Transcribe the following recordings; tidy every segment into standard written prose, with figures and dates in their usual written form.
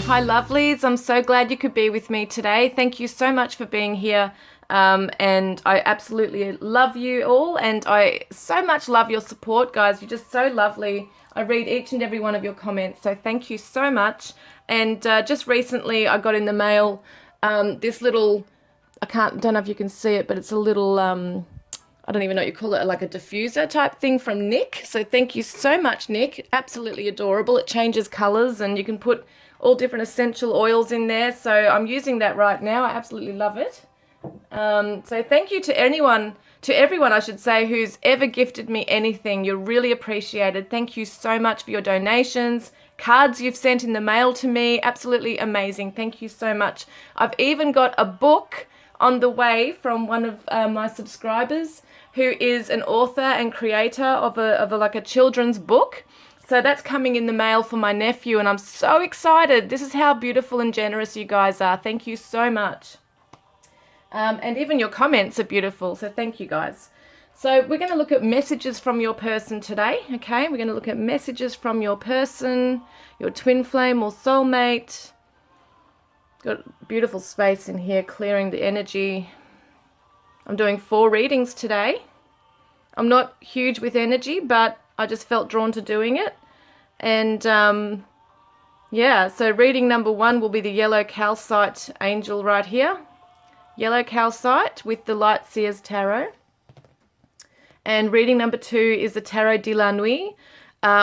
Hi, lovelies. I'm so glad you could be with me today. Thank you so much for being here. And I absolutely love you all. And I so much love your support, guys. You're just so lovely. I read each and every one of your comments. So thank you so much. And just recently I got in the mail this little, don't know if you can see it, but it's a little, I don't even know what you call it, like a diffuser type thing from Nick. So thank you so much, Nick. Absolutely adorable. It changes colors and you can put all different essential oils in there. So I'm using that right now. I absolutely love it. So thank you to everyone, I should say, who's ever gifted me anything. You're really appreciated. Thank you so much for your donations, cards you've sent in the mail to me. Absolutely amazing. Thank you so much. I've even got a book on the way from one of my subscribers who is an author and creator of a children's book. So that's coming in the mail for my nephew, and I'm so excited. This is how beautiful and generous you guys are. Thank you so much. And even your comments are beautiful, so thank you, guys. So we're going to look at messages from your person today, okay? We're going to look at messages from your person, your twin flame or soulmate. Got beautiful space in here, clearing the energy. I'm doing 4 readings today. I'm not huge with energy, but I just felt drawn to doing it. And yeah, so reading number 1 will be the yellow calcite angel right here. Yellow calcite with the Light Seers Tarot. And reading number 2 is the Tarot de la Nuit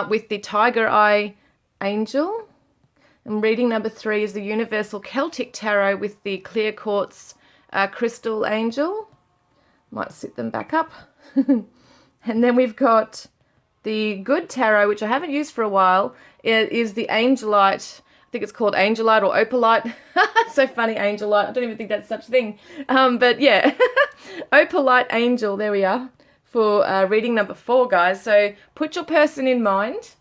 with the Tiger Eye Angel. And reading number 3 is the Universal Celtic Tarot with the Clear Quartz Crystal Angel. Might sit them back up. And then we've got the Good Tarot, which I haven't used for a while. It is the Angelite. I think it's called Angelite or Opalite. It's so funny, Angelite. I don't even think that's such a thing. But yeah, Opalite Angel. There we are for reading number 4, guys. So put your person in mind.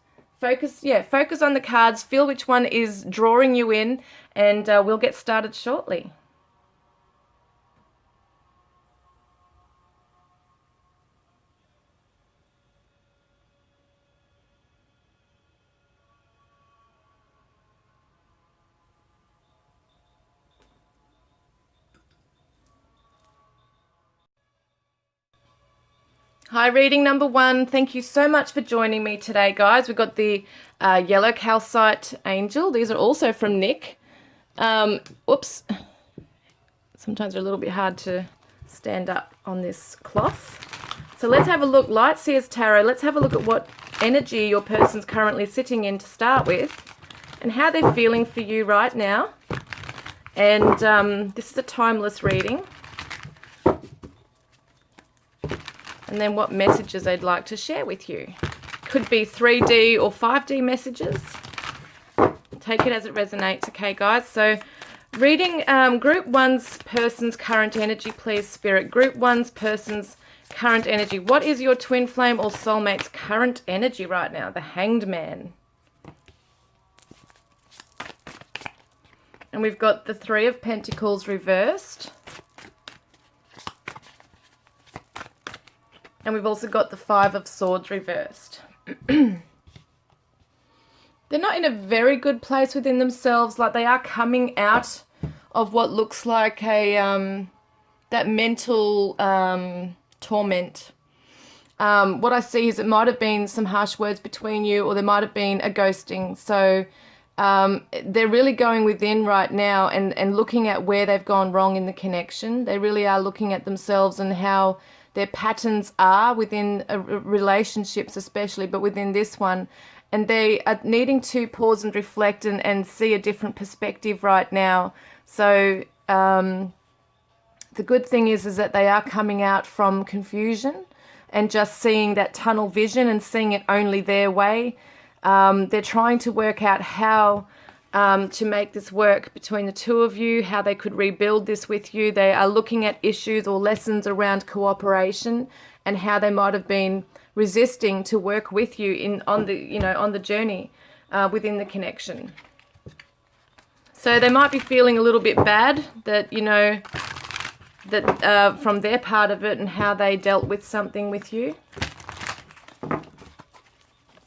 Focus on the cards. Feel which one is drawing you in, and we'll get started shortly. Hi, reading number 1. Thank you so much for joining me today, guys. We've got the yellow calcite angel. These are also from Nick. Oops. Sometimes they're a little bit hard to stand up on this cloth. So let's have a look. Light Seers Tarot. Let's have a look at what energy your person's currently sitting in to start with and how they're feeling for you right now. And this is a timeless reading. And then what messages they'd like to share with you. Could be 3D or 5D messages. Take it as it resonates, okay, guys? So reading Group 1's person's current energy, please, Spirit. Group 1's person's current energy. What is your twin flame or soulmate's current energy right now? The Hanged Man. And we've got the 3 of Pentacles reversed. And we've also got the 5 of Swords reversed. They're not in a very good place within themselves. Like, they are coming out of what looks like a that mental torment. What I see is it might have been some harsh words between you, or there might have been a ghosting. So they're really going within right now and looking at where they've gone wrong in the connection. They really are looking at themselves and how their patterns are within relationships, especially, but within this one. And they are needing to pause and reflect and see a different perspective right now. So the good thing is that they are coming out from confusion and just seeing that tunnel vision and seeing it only their way. They're trying to work out how to make this work between the two of you, how they could rebuild this with you. They are looking at issues or lessons around cooperation and how they might have been resisting to work with you on the journey within the connection. So they might be feeling a little bit bad that from their part of it and how they dealt with something with you.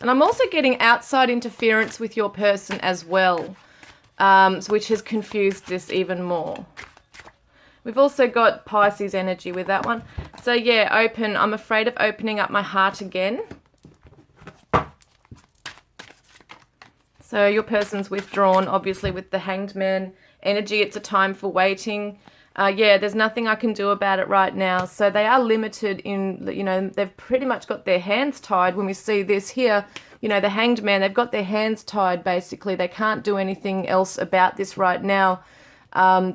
And I'm also getting outside interference with your person as well. which has confused this even more. We've also got Pisces energy with that one. So yeah, open. I'm afraid of opening up my heart again. So your person's withdrawn, obviously, with the Hanged Man energy. It's a time for waiting. Yeah, there's nothing I can do about it right now. So they are limited in, you know, they've pretty much got their hands tied. When we see this here, you know, the Hanged Man, they've got their hands tied, basically. They can't do anything else about this right now.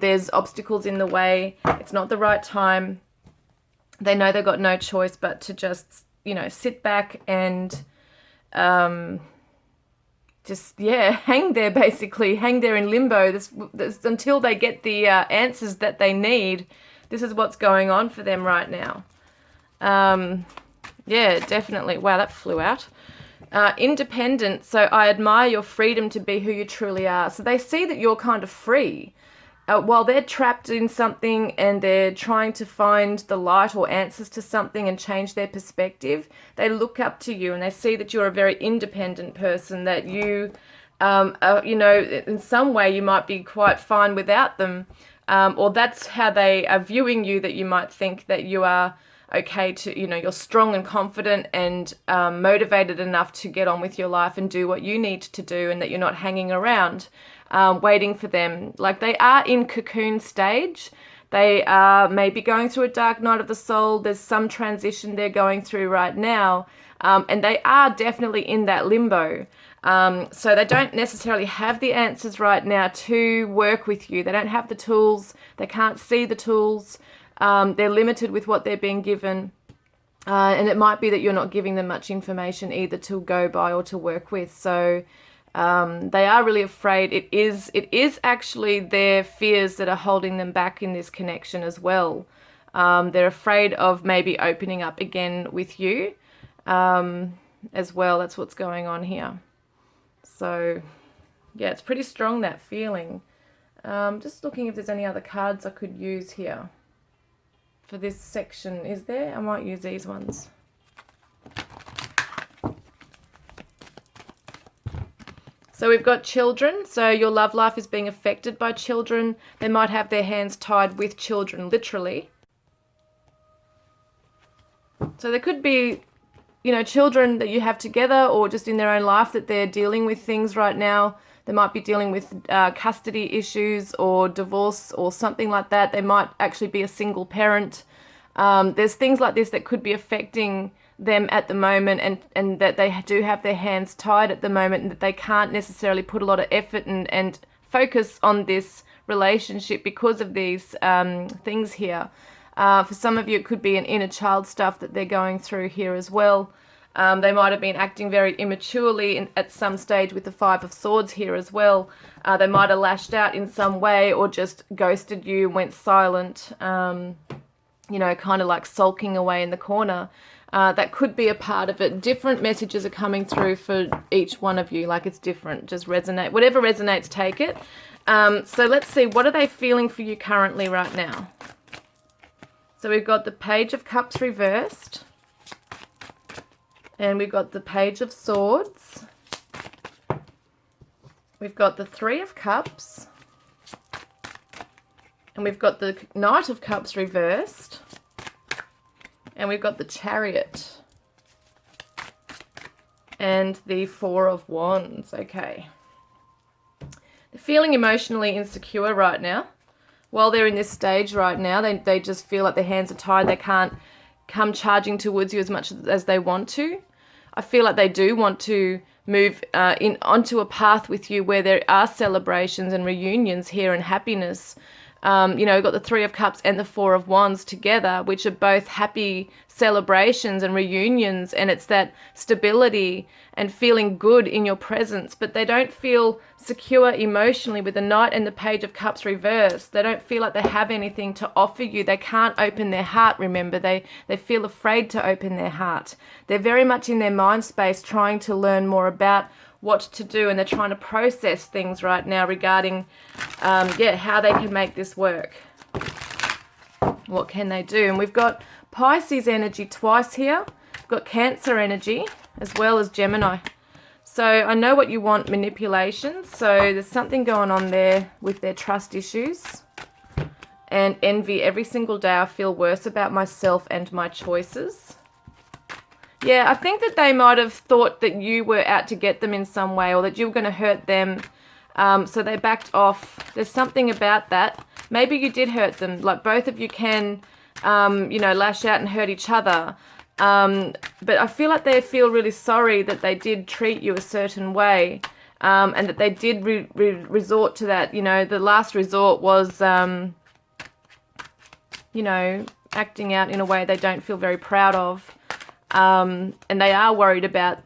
There's obstacles in the way. It's not the right time. They know they've got no choice but to just, you know, sit back and just, yeah, hang there, basically. Hang there in limbo this until they get the answers that they need. This is what's going on for them right now. Yeah, definitely. Wow, that flew out. Independent. So I admire your freedom to be who you truly are. So they see that you're kind of free. While they're trapped in something and they're trying to find the light or answers to something and change their perspective, they look up to you and they see that you're a very independent person, that you, you know, in some way you might be quite fine without them, or that's how they are viewing you, that you might think that you are okay to, you know, you're strong and confident and motivated enough to get on with your life and do what you need to do, and that you're not hanging around waiting for them. Like, they are in cocoon stage. They are maybe going through a dark night of the soul. There's some transition they're going through right now. And they are definitely in that limbo. So they don't necessarily have the answers right now to work with you. They don't have the tools. They can't see the tools. They're limited with what they're being given. And it might be that you're not giving them much information either to go by or to work with. So they are really afraid. It is actually their fears that are holding them back in this connection as well. They're afraid of maybe opening up again with you as well. That's what's going on here. So yeah, it's pretty strong, that feeling. Just looking if there's any other cards I could use here for this section. Is there? I might use these ones. So we've got children. So your love life is being affected by children. They might have their hands tied with children, literally. So there could be, you know, children that you have together or just in their own life that they're dealing with things right now. They might be dealing with custody issues or divorce or something like that. They might actually be a single parent. There's things like this that could be affecting them at the moment, and that they do have their hands tied at the moment, and that they can't necessarily put a lot of effort and focus on this relationship because of these things here. For some of you, it could be an inner child stuff that they're going through here as well. They might have been acting very immaturely at some stage with the Five of Swords here as well. They might have lashed out in some way or just ghosted you, went silent, you know, kind of like sulking away in the corner. That could be a part of it. Different messages are coming through for each one of you. Like, it's different. Just resonate. Whatever resonates, take it. So let's see. What are they feeling for you currently right now? So we've got the Page of Cups reversed. And we've got the Page of Swords. We've got the Three of Cups. And we've got the Knight of Cups reversed. And we've got the Chariot. And the Four of Wands. Okay. They're feeling emotionally insecure right now. While they're in this stage right now, they just feel like their hands are tied. They can't come charging towards you as much as they want to. I feel like they do want to move onto a path with you where there are celebrations and reunions here and happiness. You know, we've got the Three of Cups and the Four of Wands together, which are both happy celebrations and reunions, and it's that stability and feeling good in your presence, but they don't feel secure emotionally with the Knight and the Page of Cups reversed. They don't feel like they have anything to offer you. They can't open their heart, remember. They feel afraid to open their heart. They're very much in their mind space trying to learn more about what to do, and they're trying to process things right now regarding how they can make this work. What can they do? And we've got Pisces energy twice here. We've got Cancer energy as well as Gemini. So I know what you want, manipulation. So there's something going on there with their trust issues and envy. Every single day I feel worse about myself and my choices. Yeah, I think that they might have thought that you were out to get them in some way, or that you were going to hurt them. So they backed off. There's something about that. Maybe you did hurt them. Like, both of you can, lash out and hurt each other. But I feel like they feel really sorry that they did treat you a certain way, and that they did resort to that. The last resort was, acting out in a way they don't feel very proud of. And they are worried about,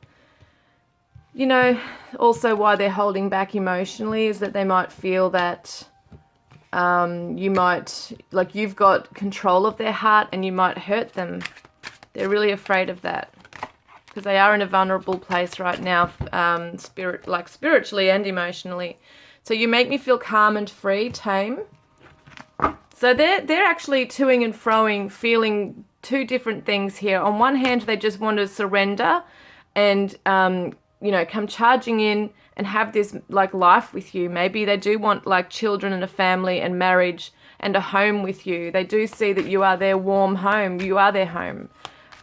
also why they're holding back emotionally is that they might feel that you've got control of their heart and you might hurt them. They're really afraid of that because they are in a vulnerable place right now, spiritually and emotionally. So you make me feel calm and free, tame. So they're actually toing and froing, feeling two different things here. On one hand, they just want to surrender and, come charging in and have this life with you. Maybe they do want children and a family and marriage and a home with you. They do see that you are their warm home. You are their home.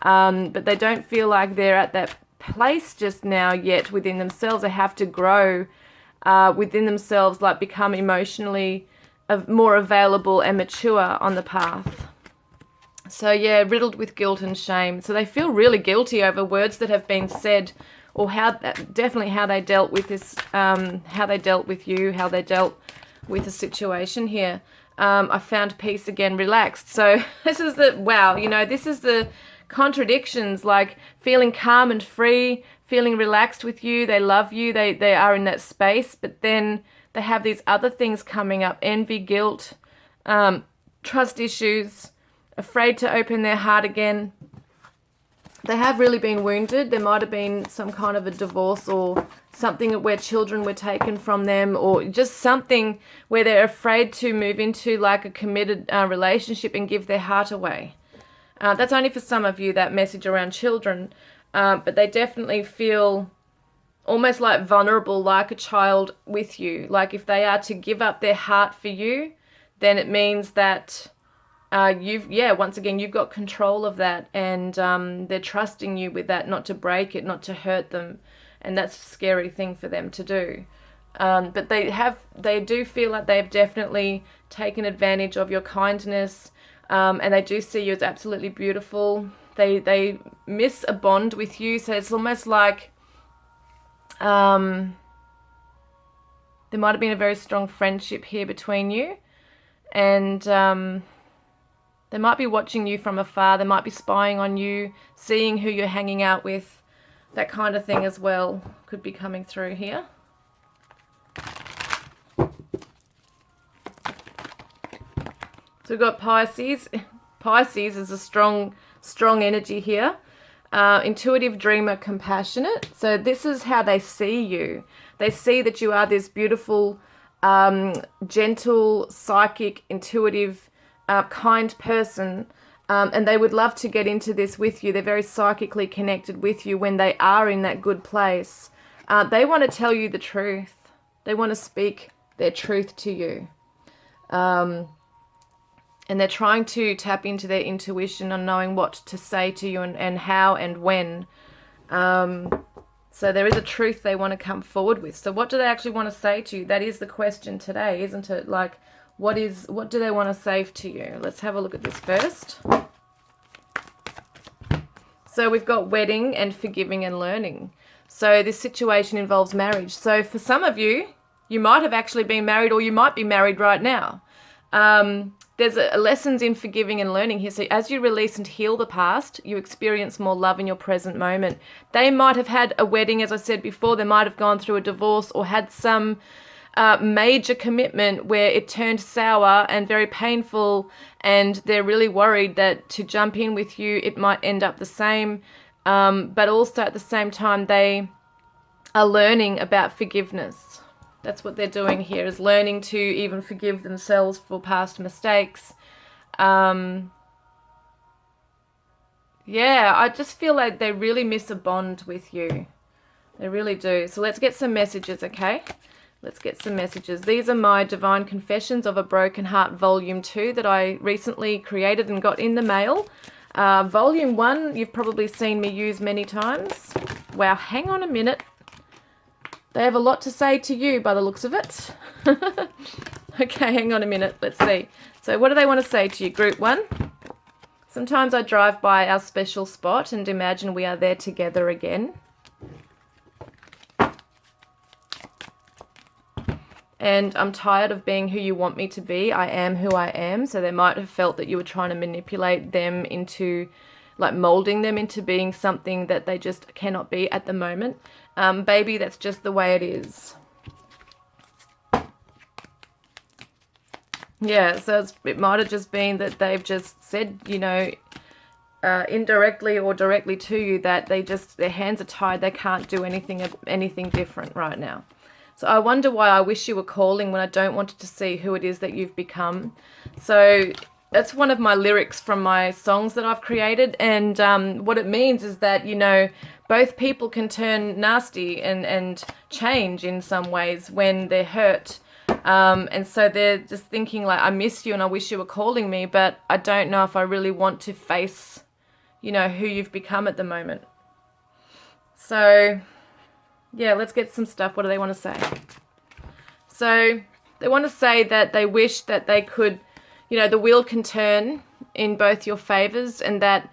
But they don't feel like they're at that place just now yet within themselves. They have to grow within themselves, become emotionally more available and mature on the path. So yeah, riddled with guilt and shame. So they feel really guilty over words that have been said, or how they dealt with this, how they dealt with you, how they dealt with the situation here. I found peace again, relaxed. So this is this is the contradictions, feeling calm and free, feeling relaxed with you. They love you. They are in that space, but then they have these other things coming up: envy, guilt, trust issues, afraid to open their heart again. They have really been wounded. There might have been some kind of a divorce or something where children were taken from them, or just something where they're afraid to move into a committed relationship and give their heart away. That's only for some of you, that message around children. But they definitely feel almost vulnerable, like a child with you. If they are to give up their heart for you, then it means that once again, you've got control of that, and they're trusting you with that, not to break it, not to hurt them. And that's a scary thing for them to do. But they do feel like they've definitely taken advantage of your kindness, and they do see you as absolutely beautiful. They miss a bond with you, so it's almost like there might have been a very strong friendship here between you, and they might be watching you from afar. They might be spying on you, seeing who you're hanging out with. That kind of thing as well could be coming through here. So we've got Pisces. Pisces is a strong energy here. Intuitive, dreamer, compassionate. So this is how they see you. They see that you are this beautiful, gentle, psychic, intuitive, kind person. And they would love to get into this with you. They're very psychically connected with you when they are in that good place. They want to tell you the truth. They want to speak their truth to you. And they're trying to tap into their intuition on knowing what to say to you and how and when. So there is a truth they want to come forward with. So what do they actually want to say to you? That is the question today, isn't it? What do they want to say to you? Let's have a look at this first. So we've got wedding and forgiving and learning. So this situation involves marriage. So for some of you, you might have actually been married, or you might be married right now. There's lessons in forgiving and learning here. So as you release and heal the past, you experience more love in your present moment. They might have had a wedding, as I said before. They might have gone through a divorce or had some major commitment where it turned sour and very painful, and they're really worried that to jump in with you, it might end up the same. But also at the same time, they are learning about forgiveness. That's what they're doing here, is learning to even forgive themselves for past mistakes. I just feel like they really miss a bond with you. They really do. So let's get some messages, okay? Let's get some messages. These are my Divine Confessions of a Broken Heart Volume 2 that I recently created and got in the mail. Volume 1, you've probably seen me use many times. Wow, hang on a minute. They have a lot to say to you by the looks of it. Okay, hang on a minute. Let's see. So what do they want to say to you? Group 1. Sometimes I drive by our special spot and imagine we are there together again. And I'm tired of being who you want me to be. I am who I am. So they might have felt that you were trying to manipulate them into, like molding them into being something that they just cannot be at the moment. Baby, that's just the way it is. Yeah, so it might have just been that they've just said, you know, indirectly or directly to you that their hands are tied. They can't do anything different right now. So I wonder why I wish you were calling when I don't want to see who it is that you've become. So that's one of my lyrics from my songs that I've created. And what it means is that, you know, both people can turn nasty and change in some ways when they're hurt. And so they're just thinking like, I miss you and I wish you were calling me, but I don't know if I really want to face, you know, who you've become at the moment. So yeah, let's get some stuff. What do they want to say? So they want to say that they wish that they could, you know, the wheel can turn in both your favors and that,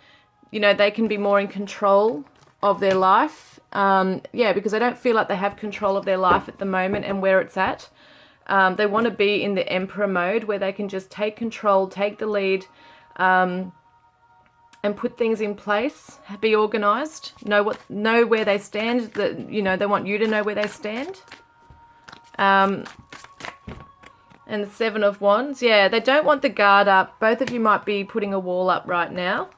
you know, they can be more in control of their life. Yeah, because I don't feel like they have control of their life at the moment and where it's at. They want to be in the emperor mode where they can just take control, take the lead, and put things in place, be organized, know where they stand. That, you know, they want you to know where they stand. And the Seven of Wands, yeah, they don't want the guard up. Both of you might be putting a wall up right now.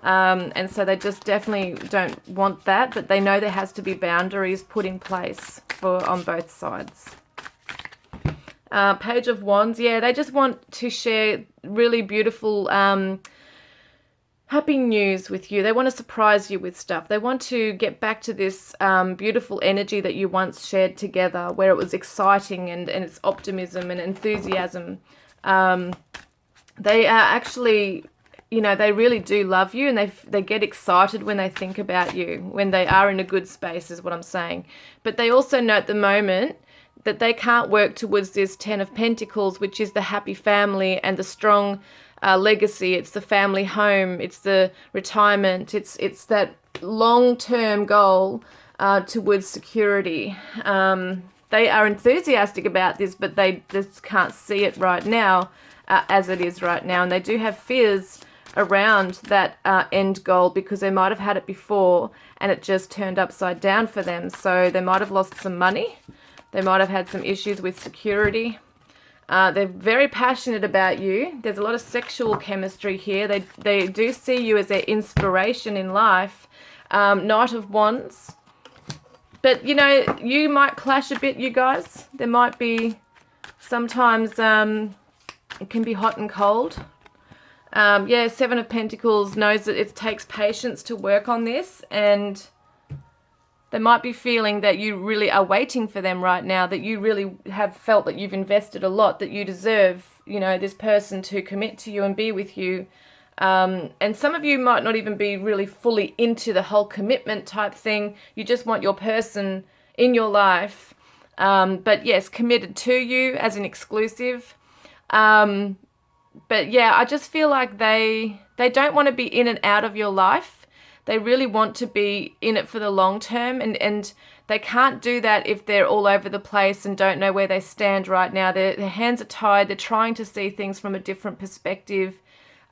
And so they just definitely don't want that, but they know there has to be boundaries put in place on both sides. Page of Wands, yeah, they just want to share really beautiful happy news with you. They want to surprise you with stuff. They want to get back to this beautiful energy that you once shared together where it was exciting and it's optimism and enthusiasm. They are actually, you know, they really do love you and they get excited when they think about you, when they are in a good space is what I'm saying. But they also know at the moment that they can't work towards this Ten of Pentacles, which is the happy family and the strong legacy. It's the family home. It's the retirement. It's that long-term goal towards security. They are enthusiastic about this, but they just can't see it right now as it is right now. And they do have fears around that end goal because they might have had it before and it just turned upside down for them. So they might have lost some money. They might have had some issues with security. They're very passionate about you. There's a lot of sexual chemistry here. They do see you as their inspiration in life. Knight of Wands. But, you know, you might clash a bit, you guys. There might be sometimes it can be hot and cold. Yeah, Seven of Pentacles knows that it takes patience to work on this, and they might be feeling that you really are waiting for them right now, that you really have felt that you've invested a lot, that you deserve, you know, this person to commit to you and be with you. And some of you might not even be really fully into the whole commitment type thing. You just want your person in your life. But yes, committed to you as an exclusive. But yeah, I just feel like they don't want to be in and out of your life. They really want to be in it for the long term, and they can't do that if they're all over the place and don't know where they stand right now. Their hands are tied. They're trying to see things from a different perspective.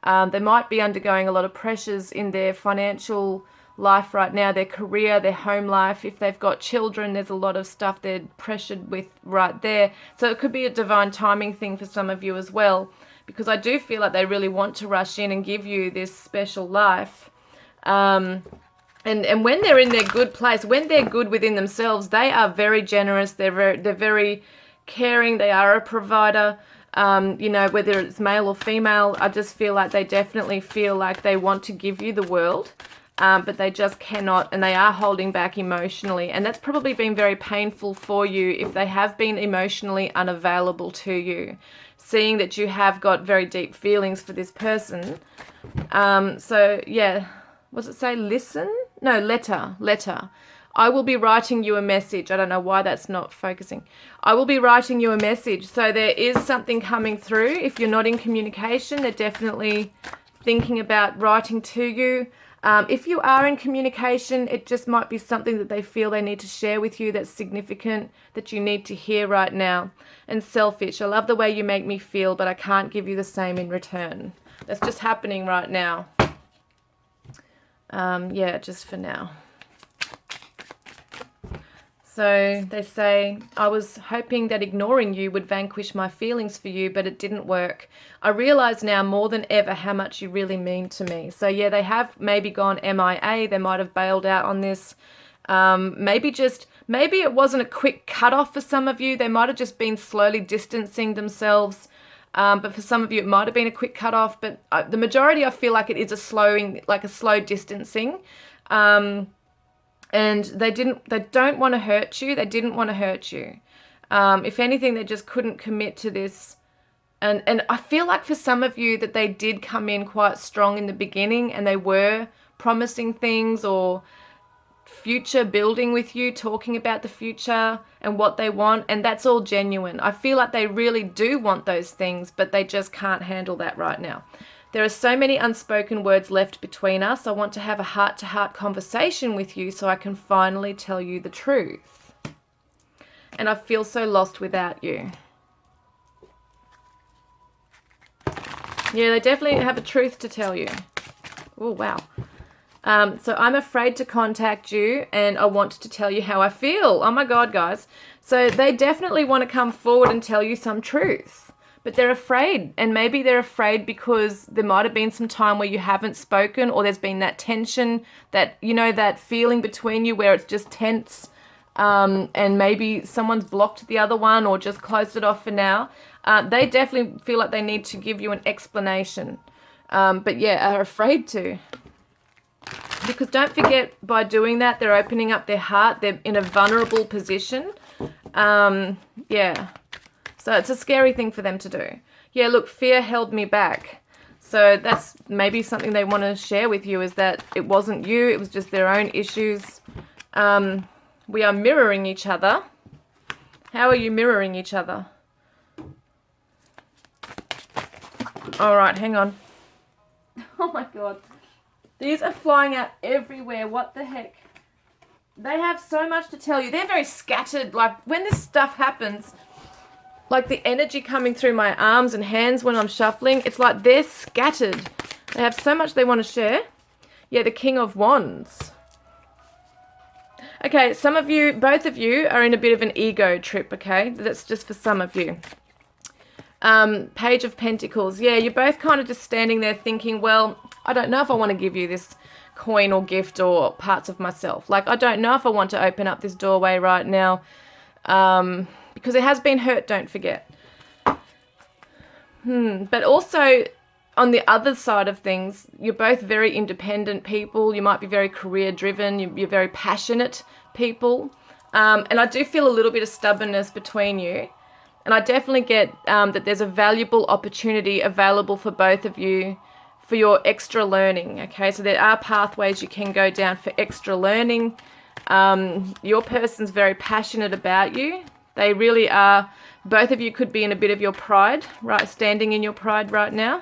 They might be undergoing a lot of pressures in their financial life right now, their career, their home life. If they've got children, there's a lot of stuff they're pressured with right there. So it could be a divine timing thing for some of you as well, because I do feel like they really want to rush in and give you this special life. And when they're in their good place, when they're good within themselves, they are very generous. They're very caring. They are a provider. You know, whether it's male or female, I just feel like they definitely feel like they want to give you the world. but they just cannot, and they are holding back emotionally. And that's probably been very painful for you if they have been emotionally unavailable to you, seeing that you have got very deep feelings for this person. So yeah, what does it say? Listen? No, letter. I will be writing you a message. I don't know why that's not focusing. I will be writing you a message. So there is something coming through. If you're not in communication, they're definitely thinking about writing to you. If you are in communication, it just might be something that they feel they need to share with you that's significant, that you need to hear right now. And selfish. I love the way you make me feel, but I can't give you the same in return. That's just happening right now. Yeah, just for now. So they say, I was hoping that ignoring you would vanquish my feelings for you, but it didn't work. I realize now more than ever how much you really mean to me. So yeah, they have maybe gone MIA. They might have bailed out on this. Maybe it wasn't a quick cutoff for some of you. They might have just been slowly distancing themselves. But for some of you, it might have been a quick cutoff. But the majority, I feel like it is a slow distancing. And they don't want to hurt you. They didn't want to hurt you. If anything, they just couldn't commit to this. And I feel like for some of you that they did come in quite strong in the beginning, and they were promising things or future building with you, talking about the future and what they want. And that's all genuine. I feel like they really do want those things, but they just can't handle that right now. There are so many unspoken words left between us. I want to have a heart-to-heart conversation with you so I can finally tell you the truth. And I feel so lost without you. Yeah, they definitely have a truth to tell you. Oh, wow. So I'm afraid to contact you, and I want to tell you how I feel. Oh my God, guys. So they definitely want to come forward and tell you some truth. But they're afraid, and maybe they're afraid because there might have been some time where you haven't spoken, or there's been that tension, that, you know, that feeling between you where it's just tense, and maybe someone's blocked the other one or just closed it off for now. They definitely feel like they need to give you an explanation, but yeah, are afraid to. Because don't forget, by doing that, they're opening up their heart. They're in a vulnerable position. Yeah. So it's a scary thing for them to do. Yeah, look, fear held me back. So that's maybe something they want to share with you, is that it wasn't you. It was just their own issues. We are mirroring each other. How are you mirroring each other? All right, hang on. Oh my God. These are flying out everywhere. What the heck? They have so much to tell you. They're very scattered. Like when this stuff happens, like the energy coming through my arms and hands when I'm shuffling, it's like they're scattered. They have so much they want to share. Yeah, the King of Wands. Okay, some of you, both of you, are in a bit of an ego trip, okay? That's just for some of you. Page of Pentacles. Yeah, you're both kind of just standing there thinking, well, I don't know if I want to give you this coin or gift or parts of myself. Like, I don't know if I want to open up this doorway right now. Because it has been hurt, don't forget. But also, on the other side of things, you're both very independent people. You might be very career-driven. You're very passionate people. And I do feel a little bit of stubbornness between you. And I definitely get that there's a valuable opportunity available for both of you for your extra learning, okay? So there are pathways you can go down for extra learning. Your person's very passionate about you. They really are. Both of you could be in a bit of your pride, right? Standing in your pride right now.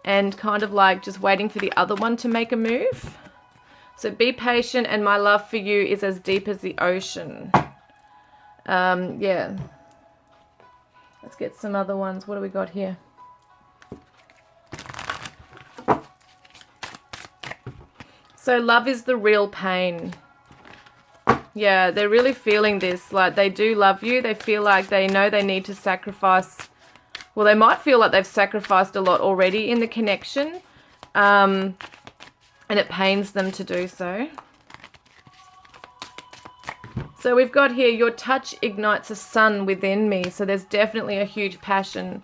And kind of like just waiting for the other one to make a move. So be patient, and my love for you is as deep as the ocean. Yeah. Let's get some other ones. What do we got here? So love is the real pain. Yeah, they're really feeling this. Like, they do love you. They feel like they know they need to sacrifice. Well, they might feel like they've sacrificed a lot already in the connection. And it pains them to do so. So we've got here, your touch ignites a sun within me. So there's definitely a huge passion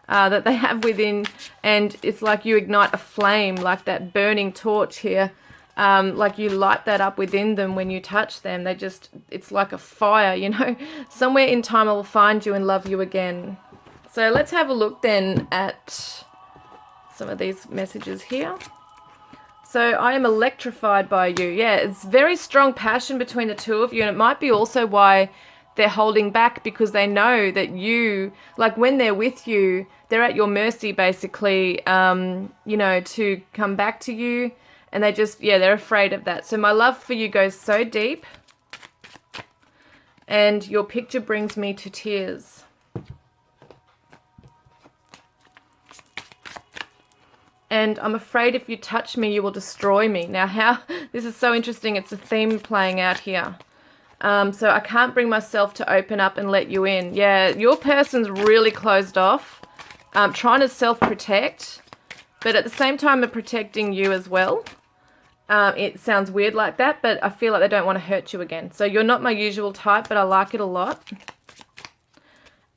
that they have within, and it's like you ignite a flame, like that burning torch here. Like you light that up within them when you touch them. It's like a fire, you know. Somewhere in time I will find you and love you again. So let's have a look then at some of these messages here. So I am electrified by you. Yeah, it's very strong passion between the two of you, and it might be also why they're holding back, because they know that you, like when they're with you, they're at your mercy basically, you know, to come back to you. And they just, yeah, they're afraid of that. So my love for you goes so deep. And your picture brings me to tears. And I'm afraid if you touch me, you will destroy me. Now, this is so interesting. It's a theme playing out here. So I can't bring myself to open up and let you in. Yeah, your person's really closed off, trying to self-protect. But at the same time, they're protecting you as well. It sounds weird like that, but I feel like they don't want to hurt you again. So you're not my usual type, but I like it a lot.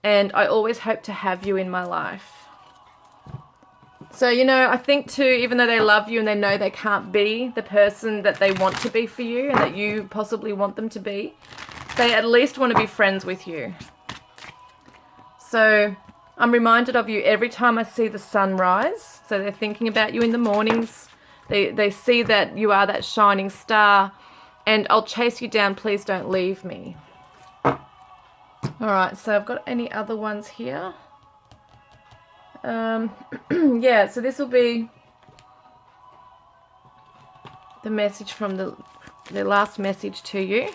And I always hope to have you in my life. So, you know, I think too, even though they love you and they know they can't be the person that they want to be for you and that you possibly want them to be, they at least want to be friends with you. So I'm reminded of you every time I see the sun rise. So they're thinking about you in the mornings. They see that you are that shining star, and I'll chase you down. Please don't leave me. All right, so I've got any other ones here. Yeah, so this will be the message from the last message to you.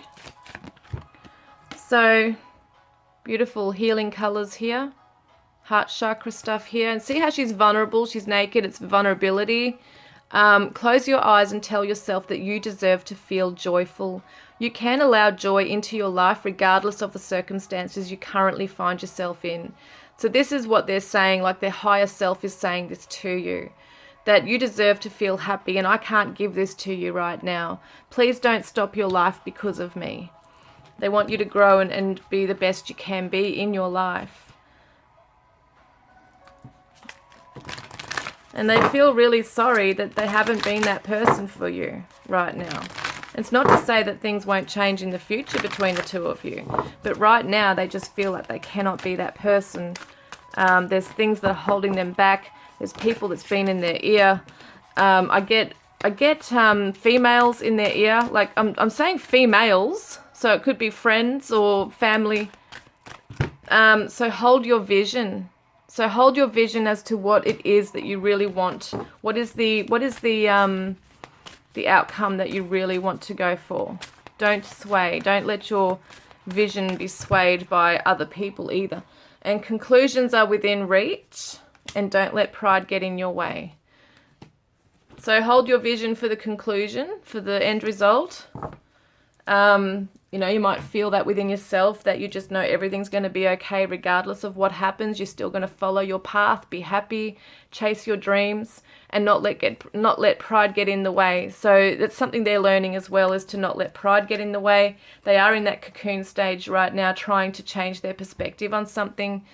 So beautiful healing colors here, heart chakra stuff here, and see how she's vulnerable. She's naked. It's vulnerability. Close your eyes and tell yourself that you deserve to feel joyful. You can allow joy into your life regardless of the circumstances you currently find yourself in. So this is what they're saying, like their higher self is saying this to you, that you deserve to feel happy, and I can't give this to you right now. Please don't stop your life because of me. They want you to grow and be the best you can be in your life. And they feel really sorry that they haven't been that person for you right now. It's not to say that things won't change in the future between the two of you, but right now they just feel like they cannot be that person. There's things that are holding them back. There's people that's been in their ear. I get females in their ear. Like I'm saying females, so it could be friends or family. So hold your vision. So hold your vision as to what it is that you really want. What is the outcome that you really want to go for? Don't sway. Don't let your vision be swayed by other people either. And conclusions are within reach, and don't let pride get in your way. So hold your vision for the conclusion, for the end result. You know, you might feel that within yourself, that you just know everything's going to be okay regardless of what happens. You're still going to follow your path, be happy, chase your dreams, and not let pride get in the way. So that's something they're learning as well, is to not let pride get in the way. They are in that cocoon stage right now, trying to change their perspective on something.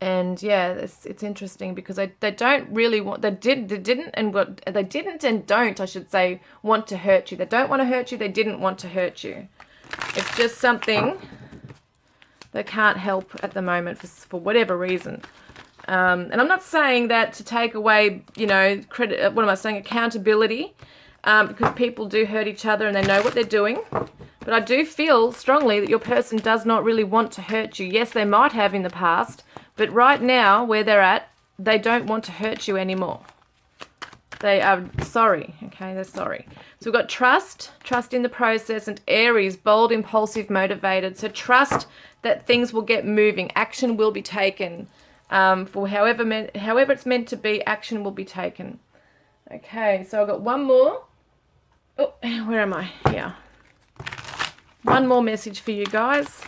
And yeah, it's interesting because they don't really want, they didn't and don't, I should say, want to hurt you. They don't want to hurt you. They didn't want to hurt you. It's just something they can't help at the moment for whatever reason. And I'm not saying that to take away, you know, credit. What am I saying? Accountability, because people do hurt each other and they know what they're doing. But I do feel strongly that your person does not really want to hurt you. Yes, they might have in the past, but right now, where they're at, they don't want to hurt you anymore. They are sorry, okay? They're sorry. So we've got trust in the process, and Aries, bold, impulsive, motivated. So trust that things will get moving. Action will be taken. For however it's meant to be, action will be taken. Okay, so I've got one more. Oh, where am I? Here. One more message for you guys.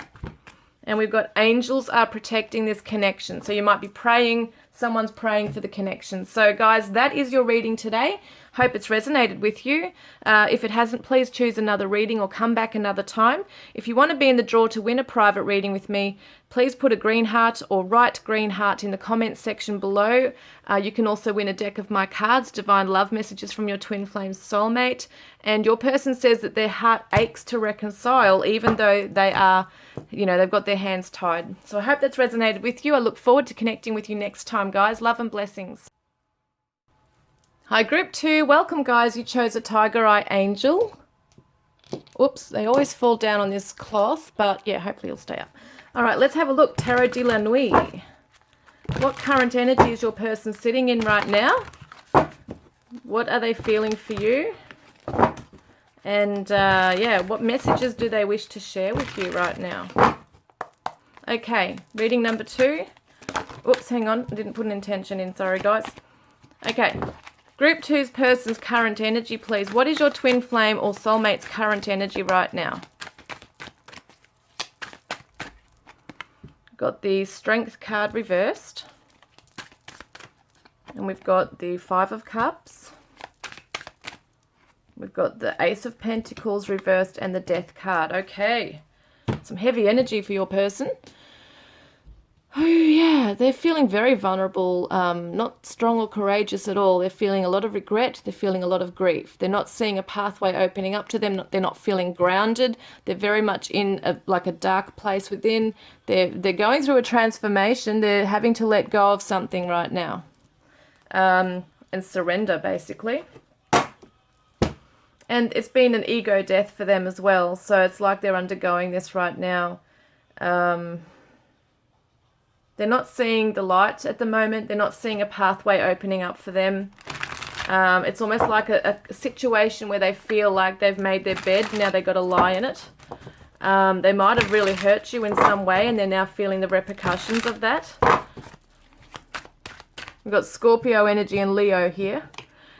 And we've got angels are protecting this connection. So you might be praying, someone's praying for the connection. So guys, that is your reading today. Hope it's resonated with you. If it hasn't, please choose another reading or come back another time. If you want to be in the draw to win a private reading with me, please put a green heart or write green heart in the comments section below. You can also win a deck of my cards, Divine Love Messages from Your Twin Flame Soulmate. And your person says that their heart aches to reconcile, even though they are, they've got their hands tied. So I hope that's resonated with you. I look forward to connecting with you next time, guys. Love and blessings. Hi, group 2. Welcome, guys. You chose a Tiger Eye Angel. Oops, they always fall down on this cloth, but yeah, hopefully it'll stay up. All right, let's have a look. Tarot de la Nuit. What current energy is your person sitting in right now? What are they feeling for you? And yeah, what messages do they wish to share with you right now? Okay, reading number 2. Oops, hang on. I didn't put an intention in. Sorry, guys. Okay. Group 2's person's current energy, please. What is your twin flame or soulmate's current energy right now? Got the Strength card reversed. And we've got the 5 of Cups. We've got the Ace of Pentacles reversed and the Death card. Okay. Some heavy energy for your person. Oh, yeah, they're feeling very vulnerable, not strong or courageous at all. They're feeling a lot of regret. They're feeling a lot of grief. They're not seeing a pathway opening up to them. They're not feeling grounded. They're very much in a dark place within. They're going through a transformation. They're having to let go of something right now and surrender, basically. And it's been an ego death for them as well. So it's like they're undergoing this right now. They're not seeing the light at the moment. They're not seeing a pathway opening up for them. It's almost like a situation where they feel like they've made their bed. Now they've got to lie in it. They might have really hurt you in some way and they're now feeling the repercussions of that. We've got Scorpio energy and Leo here.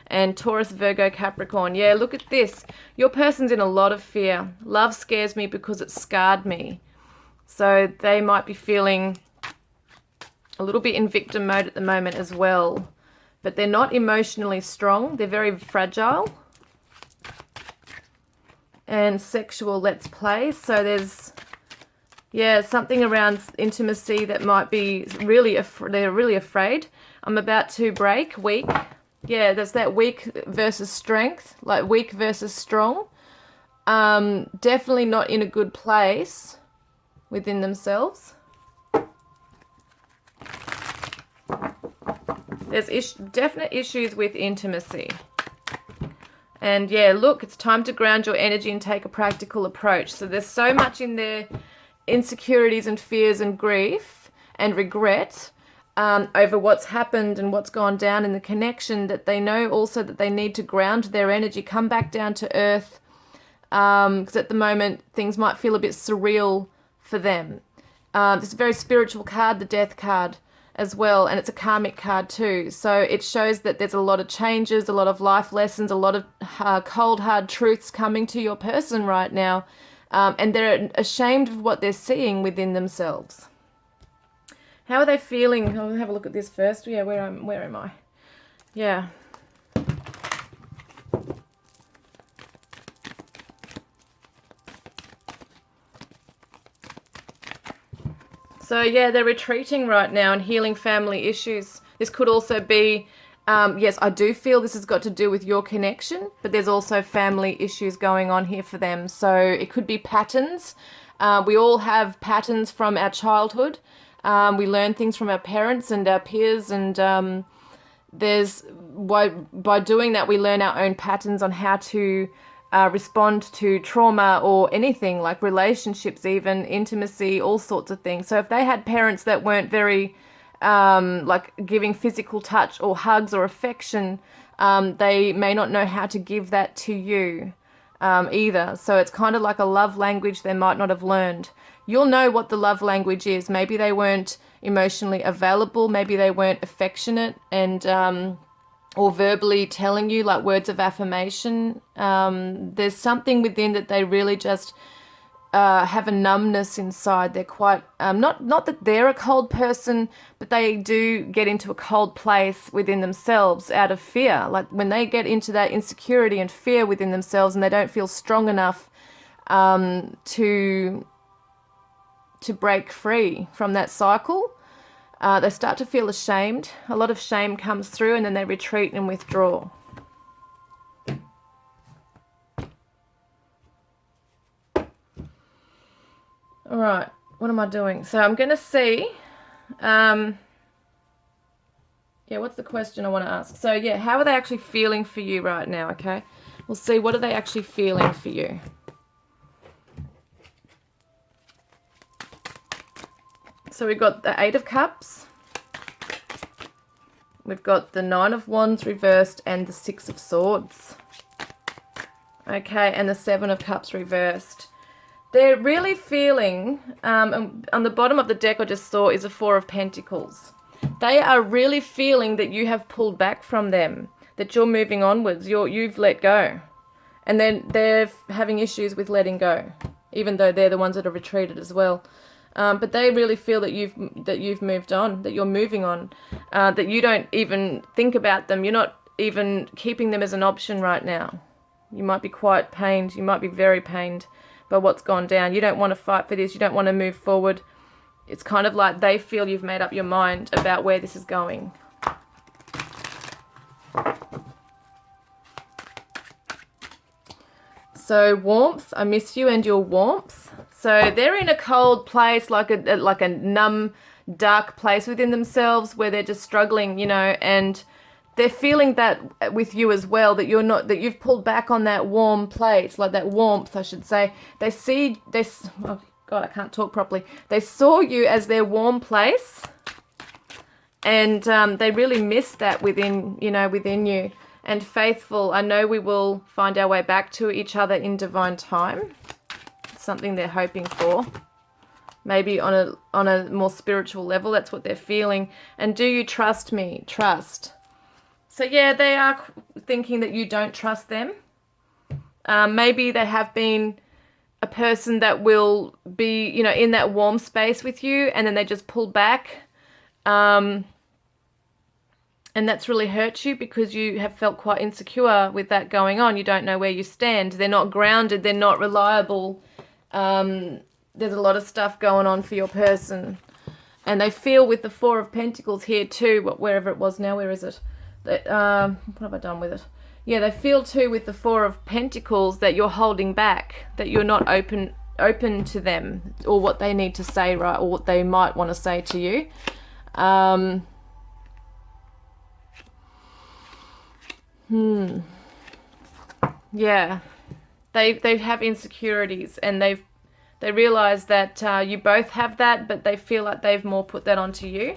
And Taurus, Virgo, Capricorn. Yeah, look at this. Your person's in a lot of fear. Love scares me because it scarred me. So they might be feeling a little bit in victim mode at the moment as well. But they're not emotionally strong. They're very fragile. And sexual, let's play. So there's, yeah, something around intimacy that might be really, they're really afraid. I'm about to break, weak. Yeah, there's that weak versus strength, like weak versus strong. Definitely not in a good place within themselves. There's definite issues with intimacy. And yeah, look, it's time to ground your energy and take a practical approach. So there's so much in their insecurities and fears and grief and regret over what's happened and what's gone down in the connection that they know also that they need to ground their energy, come back down to earth. Because at the moment, things might feel a bit surreal for them. It's a very spiritual card, the Death card, as well, and it's a karmic card too. So it shows that there's a lot of changes, a lot of life lessons, a lot of cold hard truths coming to your person right now, and they're ashamed of what they're seeing within themselves. How are they feeling? I'll have a look at this first. Yeah, where am I? Yeah. So yeah, they're retreating right now and healing family issues. This could also be, yes, I do feel this has got to do with your connection, but there's also family issues going on here for them. So it could be patterns. We all have patterns from our childhood. We learn things from our parents and our peers, and by doing that, we learn our own patterns on how to respond to trauma or anything like relationships, even intimacy, all sorts of things. So if they had parents that weren't very like giving physical touch or hugs or affection, they may not know how to give that to you either. So it's kind of like a love language they might not have learned. You'll know what the love language is. Maybe they weren't emotionally available. Maybe they weren't affectionate and or verbally telling you like words of affirmation. There's something within that they really just have a numbness inside. They're quite not that they're a cold person, but they do get into a cold place within themselves out of fear. Like when they get into that insecurity and fear within themselves, and they don't feel strong enough to break free from that cycle, they start to feel ashamed. A lot of shame comes through, and then they retreat and withdraw. All right, what am I doing? So I'm going to see, yeah, what's the question I want to ask? So yeah, how are they actually feeling for you right now, okay? We'll see, what are they actually feeling for you? So we've got the 8 of Cups. We've got the 9 of Wands reversed and the 6 of Swords. Okay, and the 7 of Cups reversed. They're really feeling, on the bottom of the deck I just saw is a 4 of Pentacles. They are really feeling that you have pulled back from them, that you're moving onwards, you've let go. And then they're having issues with letting go, even though they're the ones that have retreated as well. But they really feel that you've moved on, that you're moving on, that you don't even think about them. You're not even keeping them as an option right now. You might be quite pained. You might be very pained by what's gone down. You don't want to fight for this. You don't want to move forward. It's kind of like they feel you've made up your mind about where this is going. So warmth, I miss you and your warmth. So they're in a cold place, like a numb, dark place within themselves where they're just struggling, you know, and they're feeling that with you as well, that you're not, that you've pulled back on that warm place, like that warmth, I should say. Oh God, I can't talk properly. They saw you as their warm place, and they really miss that within you. And faithful, I know we will find our way back to each other in divine time. It's something they're hoping for. Maybe on a more spiritual level, that's what they're feeling. And do you trust me? Trust. So yeah, they are thinking that you don't trust them. Maybe they have been a person that will be, you know, in that warm space with you, and then they just pull back. And that's really hurt you because you have felt quite insecure with that going on. You don't know where you stand. They're not grounded. They're not reliable. There's a lot of stuff going on for your person. And they feel with the 4 of Pentacles here too, wherever it was now, where is it? What have I done with it? Yeah, they feel too with the 4 of Pentacles that you're holding back, that you're not open to them or what they need to say, right, or what they might want to say to you. Yeah, they have insecurities, and they realize that you both have that, but they feel like they've more put that onto you.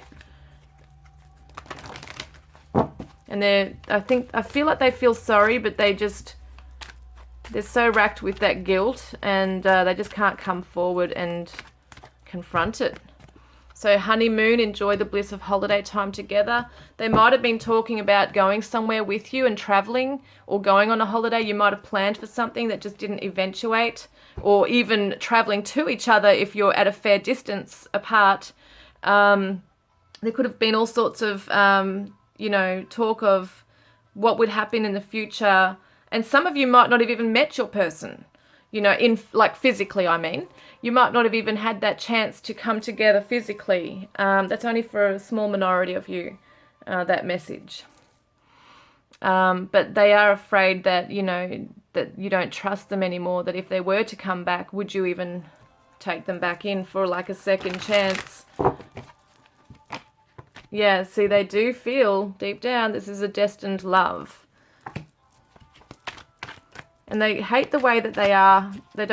And I feel like they feel sorry, but they're so racked with that guilt, and they just can't come forward and confront it. So honeymoon, enjoy the bliss of holiday time together. They might have been talking about going somewhere with you and traveling, or going on a holiday. You might have planned for something that just didn't eventuate, or even traveling to each other if you're at a fair distance apart. There could have been all sorts of, talk of what would happen in the future. And some of you might not have even met your person, physically, I mean. You might not have even had that chance to come together physically. That's only for a small minority of you, that message. But they are afraid that, that you don't trust them anymore, that if they were to come back, would you even take them back in for like a second chance? Yeah, see, they do feel deep down this is a destined love. And they hate the way that they are. They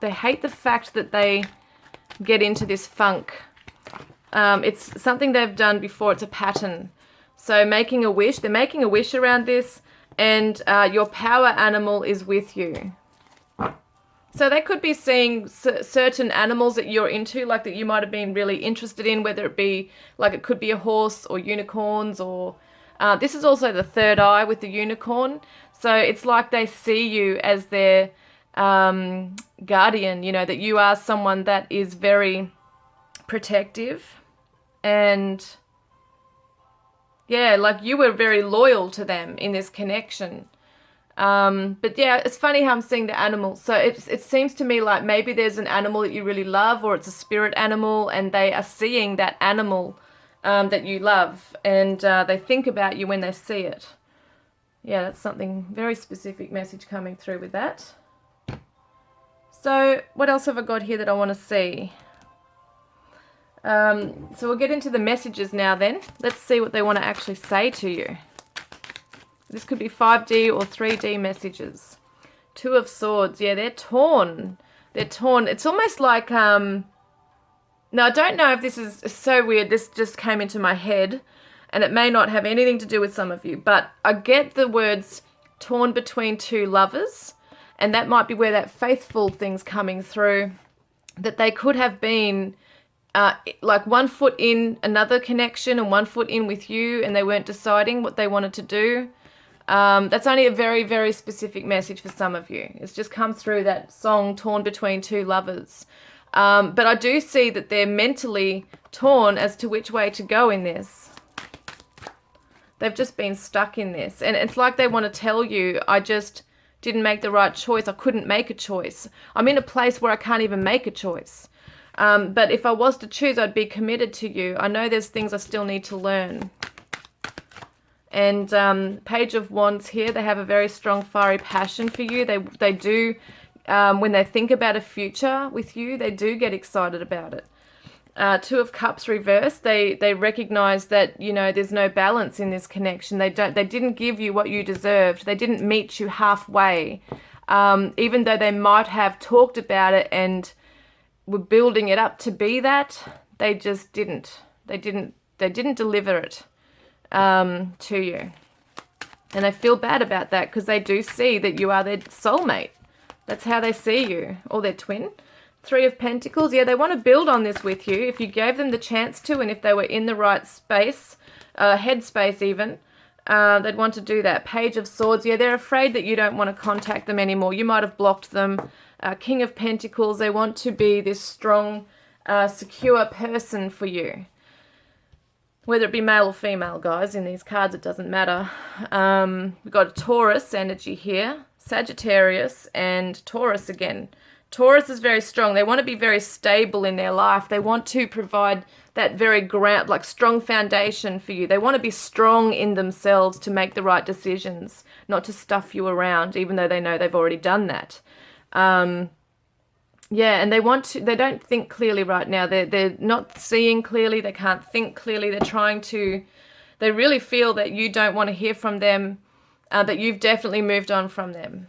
hate the fact that they get into this funk. It's something they've done before. It's a pattern. So they're making a wish around this, and your power animal is with you. So they could be seeing certain animals that you're into, like that you might have been really interested in, whether it be, like it could be a horse or unicorns, or this is also the third eye with the unicorn. So it's like they see you as their guardian, you know, that you are someone that is very protective, and yeah, like you were very loyal to them in this connection. But yeah, it's funny how I'm seeing the animals. So it seems to me like maybe there's an animal that you really love, or it's a spirit animal, and they are seeing that animal that you love, and they think about you when they see it. Yeah, that's something very specific message coming through with that. So what else have I got here that I want to see? So we'll get into the messages now then. Let's see what they want to actually say to you. This could be 5D or 3D messages. Two of Swords. Yeah, they're torn. They're torn. It's almost like, now I don't know if this is so weird. This just came into my head, and it may not have anything to do with some of you, but I get the words torn between two lovers, and that might be where that faithful thing's coming through, that they could have been like 1 foot in another connection and 1 foot in with you, and they weren't deciding what they wanted to do. That's only a very, very specific message for some of you. It's just come through that song, Torn Between Two Lovers. But I do see that they're mentally torn as to which way to go in this. They've just been stuck in this. And it's like they want to tell you, I just didn't make the right choice. I couldn't make a choice. I'm in a place where I can't even make a choice. But if I was to choose, I'd be committed to you. I know there's things I still need to learn. And Page of Wands here, they have a very strong fiery passion for you. They do, when they think about a future with you, they do get excited about it. Two of Cups reversed, they recognize that, you know, there's no balance in this connection. They didn't give you what you deserved. They didn't meet you halfway. Even though they might have talked about it and were building it up to be that, they just didn't. They didn't deliver it to you. And they feel bad about that because they do see that you are their soulmate. That's how they see you, or their twin. Three of Pentacles, yeah, they want to build on this with you if you gave them the chance to, and if they were in the right space, headspace even, they'd want to do that. Page of Swords, yeah, they're afraid that you don't want to contact them anymore. You might have blocked them. King of Pentacles, they want to be this strong, secure person for you. Whether it be male or female, guys, in these cards, it doesn't matter. We've got a Taurus energy here, Sagittarius, and Taurus again. Taurus is very strong. They want to be very stable in their life. They want to provide that very ground, like strong foundation for you. They want to be strong in themselves to make the right decisions, not to stuff you around, even though they know they've already done that. Yeah, and they don't think clearly right now. They're not seeing clearly. They can't think clearly. They really feel that you don't want to hear from them, that you've definitely moved on from them.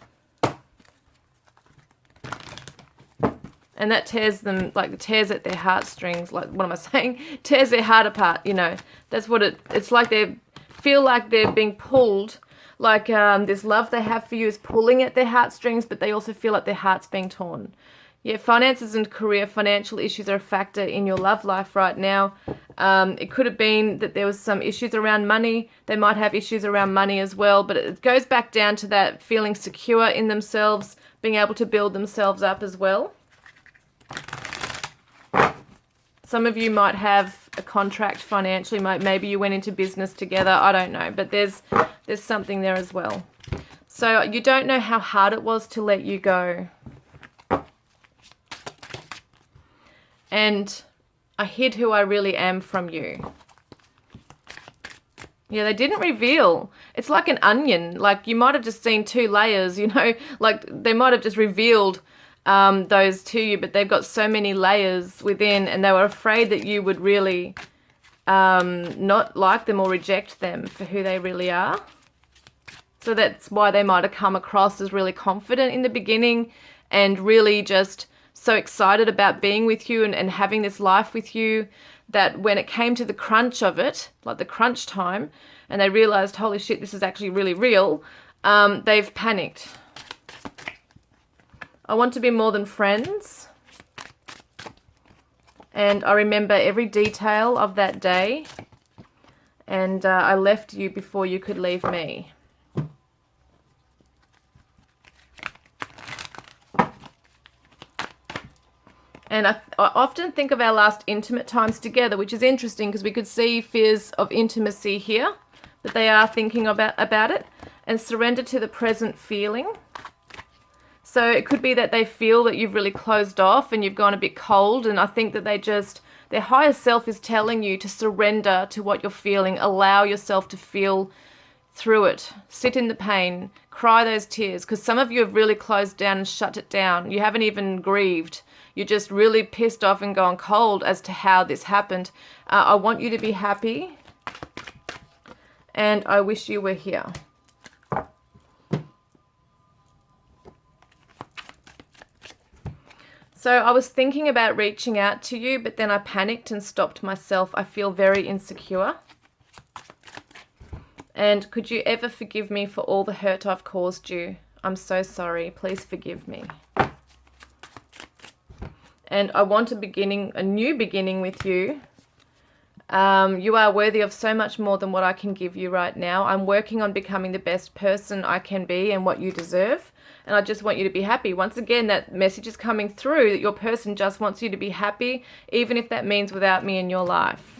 And that tears them, like tears at their heartstrings, like, what am I saying? Tears their heart apart, you know. That's what it's like. They feel like they're being pulled, like this love they have for you is pulling at their heartstrings, but they also feel like their heart's being torn. Yeah, finances and career, financial issues are a factor in your love life right now. It could have been that there was some issues around money. They might have issues around money as well, but it goes back down to that feeling secure in themselves, being able to build themselves up as well. Some of you might have a contract financially. Maybe you went into business together. I don't know, but there's something there as well. So you don't know how hard it was to let you go. And I hid who I really am from you. Yeah, they didn't reveal. It's like an onion. Like, you might have just seen 2 layers, you know. Like, they might have just revealed those to you, but they've got so many layers within, and they were afraid that you would really not like them or reject them for who they really are. So that's why they might have come across as really confident in the beginning and really just so excited about being with you and having this life with you, that when it came to the crunch of it, like the crunch time, and they realized, holy shit, this is actually really real, they've panicked. I want to be more than friends. And I remember every detail of that day. And I left you before you could leave me. And I often think of our last intimate times together, which is interesting because we could see fears of intimacy here, but they are thinking about it. And surrender to the present feeling. So it could be that they feel that you've really closed off and you've gone a bit cold, and I think that their higher self is telling you to surrender to what you're feeling. Allow yourself to feel through it. Sit in the pain. Cry those tears, because some of you have really closed down and shut it down. You haven't even grieved. You're just really pissed off and gone cold as to how this happened. I want you to be happy, and I wish you were here. So I was thinking about reaching out to you, but then I panicked and stopped myself. I feel very insecure. And could you ever forgive me for all the hurt I've caused you? I'm so sorry. Please forgive me. And I want a new beginning with you. You are worthy of so much more than what I can give you right now. I'm working on becoming the best person I can be and what you deserve. And I just want you to be happy. Once again, that message is coming through that your person just wants you to be happy, even if that means without me in your life.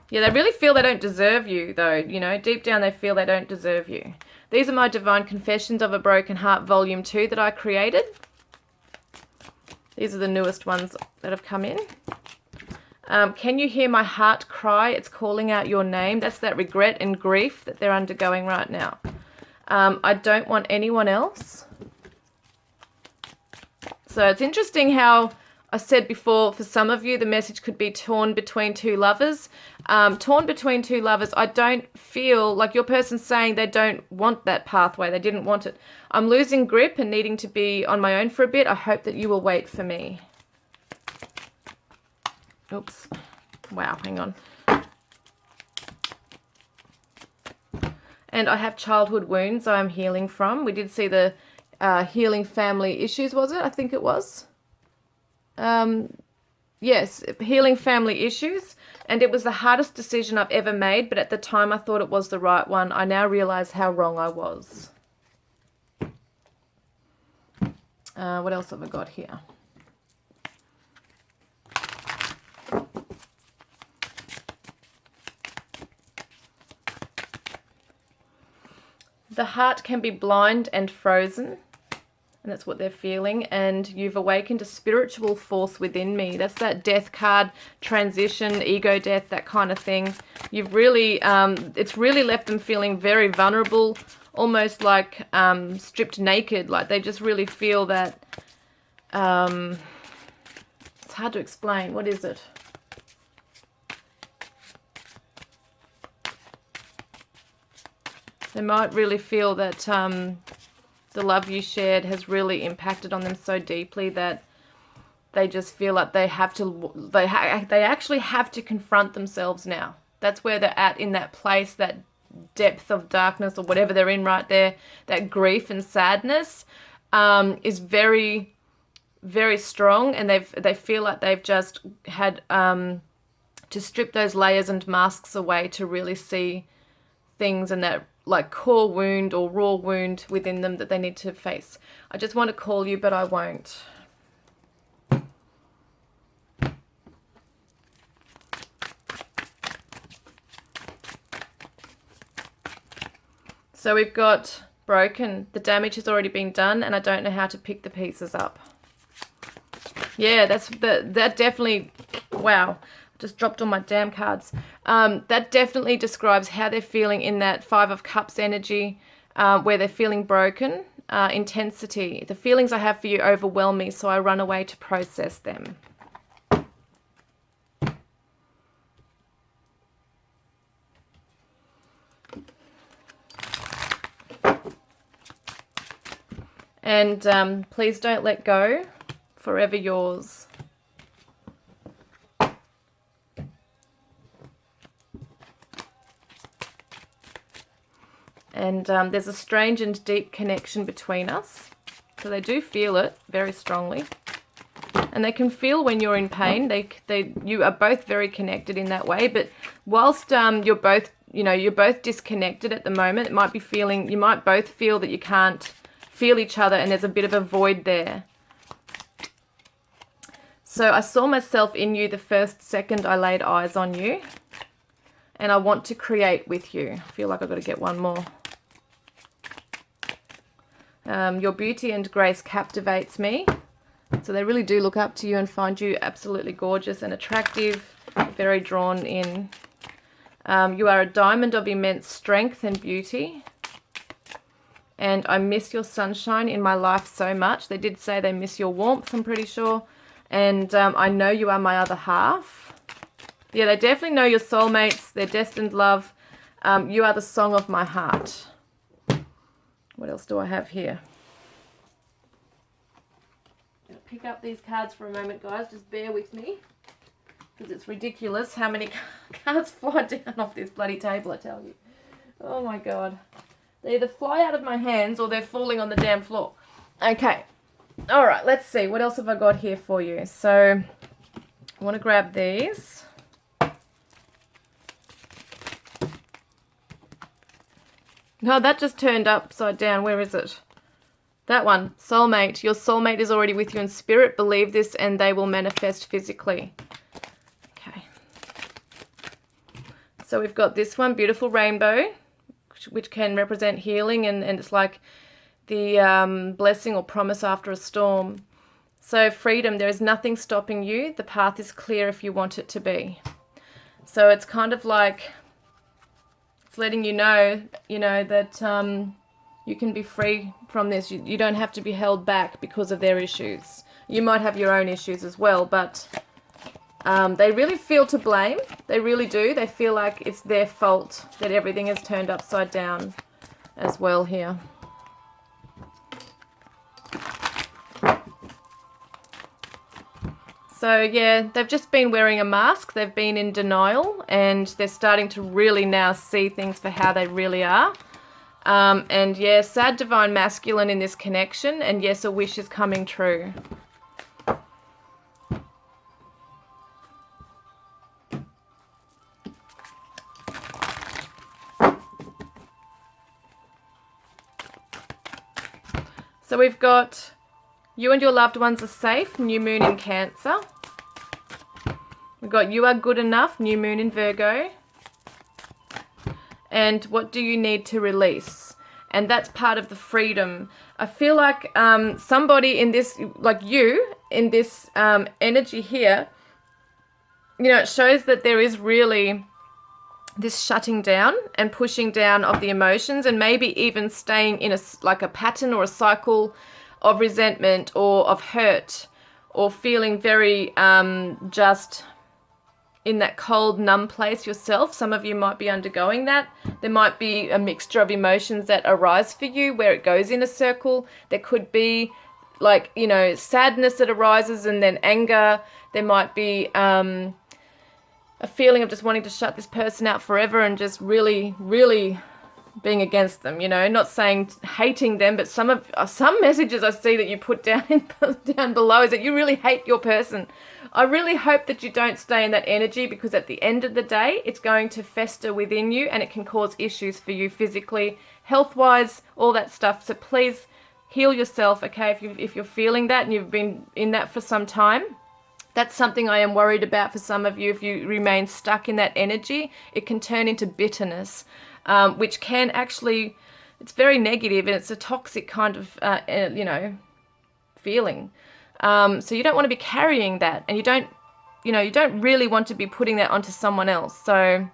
Yeah, they really feel they don't deserve you, though. You know, deep down they feel they don't deserve you. These are my Divine Confessions of a Broken Heart Volume 2 that I created. These are the newest ones that have come in. Can you hear my heart cry? It's calling out your name. That's that regret and grief that they're undergoing right now. I don't want anyone else. So it's interesting how I said before, for some of you, the message could be torn between two lovers. Torn between two lovers, I don't feel like your person's saying they don't want that pathway. They didn't want it. I'm losing grip and needing to be on my own for a bit. I hope that you will wait for me. Oops. Wow, hang on. And I have childhood wounds I'm healing from. We did see the healing family issues, was it? I think it was. Yes, healing family issues. And it was the hardest decision I've ever made, but at the time I thought it was the right one. I now realize how wrong I was. What else have I got here? The heart can be blind and frozen, and that's what they're feeling, and you've awakened a spiritual force within me. That's that death card, transition, ego death, that kind of thing. You've really, it's really left them feeling very vulnerable, almost like stripped naked, like they just really feel that, it's hard to explain. What is it? They might really feel that the love you shared has really impacted on them so deeply that they just feel like they have to, they actually have to confront themselves now. That's where they're at, in that place, that depth of darkness or whatever they're in right there. That grief and sadness is very, very strong, and they feel like they've just had to strip those layers and masks away to really see things and that like core wound or raw wound within them that they need to face. I just want to call you, but I won't. So we've got broken. The damage has already been done, and I don't know how to pick the pieces up. Yeah, that definitely, wow. Just dropped all my damn cards. That definitely describes how they're feeling in that Five of Cups energy, where they're feeling broken, intensity. The feelings I have for you overwhelm me, so I run away to process them. And please don't let go. Forever yours. And there's a strange and deep connection between us. So they do feel it very strongly. And they can feel when you're in pain. You are both very connected in that way. But whilst you're both disconnected at the moment, you might both feel that you can't feel each other, and there's a bit of a void there. So I saw myself in you the first second I laid eyes on you. And I want to create with you. I feel like I've got to get one more. Your beauty and grace captivates me. So they really do look up to you and find you absolutely gorgeous and attractive, very drawn in. You are a diamond of immense strength and beauty. And I miss your sunshine in my life so much. They did say they miss your warmth, I'm pretty sure. And I know you are my other half. Yeah, they definitely know your soulmates, their destined love. You are the song of my heart. What else do I have here? I'm going to pick up these cards for a moment, guys. Just bear with me. Because it's ridiculous how many cards fly down off this bloody table, I tell you. Oh my God. They either fly out of my hands or they're falling on the damn floor. Okay. All right, let's see. What else have I got here for you? So I want to grab these. No, that just turned upside down. Where is it? That one. Soulmate. Your soulmate is already with you in spirit. Believe this and they will manifest physically. Okay. So we've got this one, beautiful rainbow, which can represent healing, and it's like the blessing or promise after a storm. So freedom, there is nothing stopping you. The path is clear if you want it to be. So it's kind of like it's letting you know that you can be free from this. You don't have to be held back because of their issues. You might have your own issues as well, but they really feel to blame. They really do. They feel like it's their fault that everything is turned upside down as well here. So yeah, they've just been wearing a mask. They've been in denial and they're starting to really now see things for how they really are. And yeah, sad divine masculine in this connection, and yes, a wish is coming true. So we've got you and your loved ones are safe, new moon in Cancer. We've got you are good enough, new moon in Virgo. And what do you need to release? And that's part of the freedom. I feel like somebody in this, like you, in this energy here, it shows that there is really this shutting down and pushing down of the emotions, and maybe even staying in a pattern or a cycle of resentment or of hurt, or feeling very just in that cold, numb place yourself. Some of you might be undergoing that. There might be a mixture of emotions that arise for you where it goes in a circle. There could be sadness that arises, and then anger. There might be a feeling of just wanting to shut this person out forever and just really, really being against them, not saying hating them, but some messages I see that you put down below is that you really hate your person. I really hope that you don't stay in that energy, because at the end of the day, it's going to fester within you and it can cause issues for you physically, health-wise, all that stuff. So please heal yourself, okay, if you're feeling that and you've been in that for some time. That's something I am worried about for some of you. If you remain stuck in that energy, it can turn into bitterness, which can actually, it's very negative and it's a toxic kind of, feeling. So you don't want to be carrying that, and you don't really want to be putting that onto someone else. So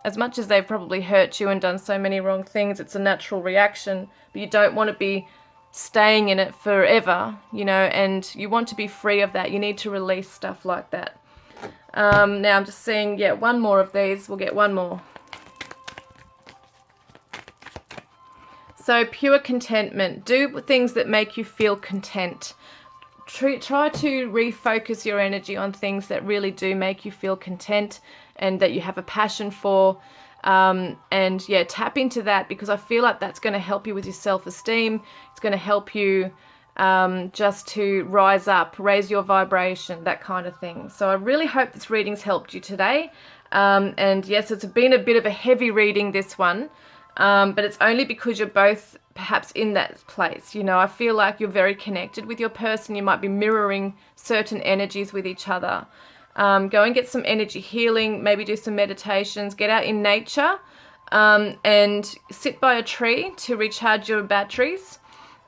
as much as they've probably hurt you and done so many wrong things, it's a natural reaction, but you don't want to be staying in it forever, and you want to be free of that. You need to release stuff like that. Now I'm just seeing, one more of these. We'll get one more. So pure contentment. Do things that make you feel content. Try to refocus your energy on things that really do make you feel content and that you have a passion for. Tap into that, because I feel like that's going to help you with your self-esteem. It's going to help you just to rise up, raise your vibration, that kind of thing. So I really hope this reading's helped you today. And yes, it's been a bit of a heavy reading, this one. But it's only because you're both perhaps in that place. You know, I feel like you're very connected with your person. You might be mirroring certain energies with each other. Go and get some energy healing, maybe do some meditations, get out in nature, and sit by a tree to recharge your batteries.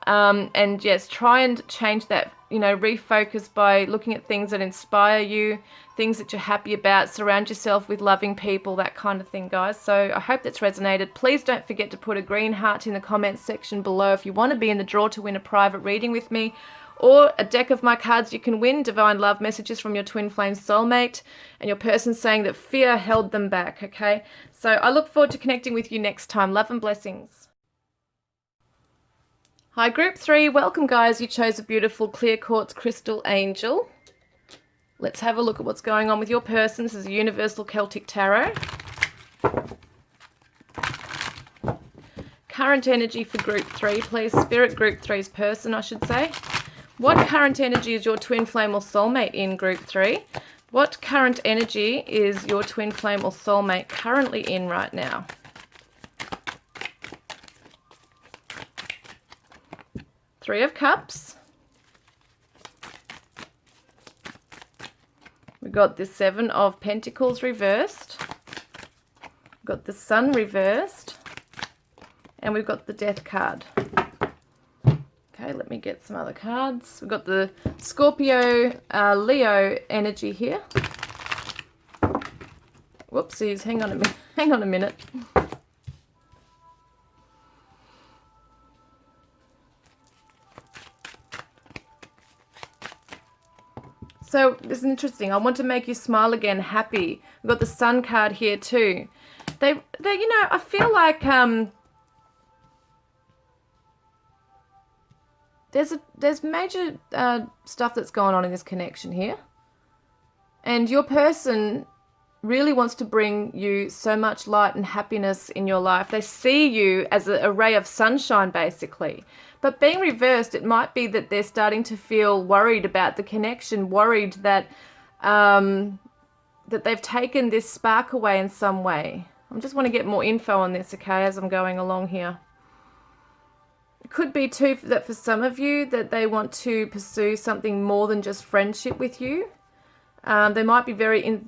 And yes, try and change that, you know, refocus by looking at things that inspire you, things that you're happy about, surround yourself with loving people, that kind of thing, guys. So I hope that's resonated. Please don't forget to put a green heart in the comments section below if you want to be in the draw to win a private reading with me, or a deck of my cards. You can win divine love messages from your twin flame soulmate and your person saying that fear held them back, okay? So I look forward to connecting with you next time. Love and blessings. Hi, Group 3. Welcome, guys. You chose a beautiful clear quartz crystal angel. Let's have a look at what's going on with your person. This is a Universal Celtic Tarot. Current energy for Group 3, please. Spirit, Group 3's person, I should say. What current energy is your twin flame or soulmate in, Group 3? What current energy is your twin flame or soulmate currently in right now? Three of Cups. We've got the Seven of Pentacles reversed. We've got the Sun reversed. And we've got the Death card. Okay, let me get some other cards. We've got the Scorpio, Leo energy here. Whoopsies, hang on a minute. So this is interesting. I want to make you smile again, happy. We've got the Sun card here too. They, you know, I feel like there's major stuff that's going on in this connection here, and your person really wants to bring you so much light and happiness in your life. They see you as a ray of sunshine, basically. But being reversed, it might be that they're starting to feel worried about the connection, worried that that they've taken this spark away in some way. I just want to get more info on this, okay, as I'm going along here. It could be too that for some of you that they want to pursue something more than just friendship with you. They might be very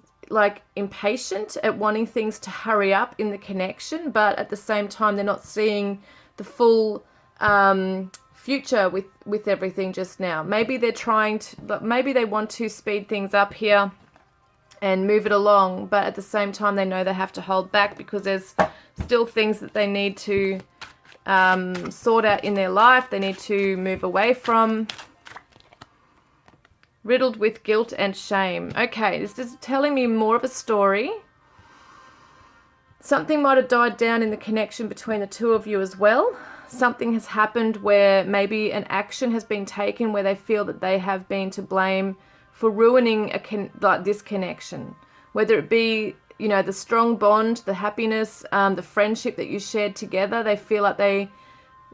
impatient at wanting things to hurry up in the connection, but at the same time they're not seeing the full future with everything just now. Maybe they're trying to, but maybe they want to speed things up here and move it along, but at the same time they know they have to hold back because there's still things that they need to sort out in their life. They need to move away from. Riddled with guilt and shame. Okay, this is telling me more of a story. Something might have died down in the connection between the two of you as well. Something has happened where maybe an action has been taken where they feel that they have been to blame for ruining this connection. Whether it be, you know, the strong bond, the happiness, the friendship that you shared together. They feel like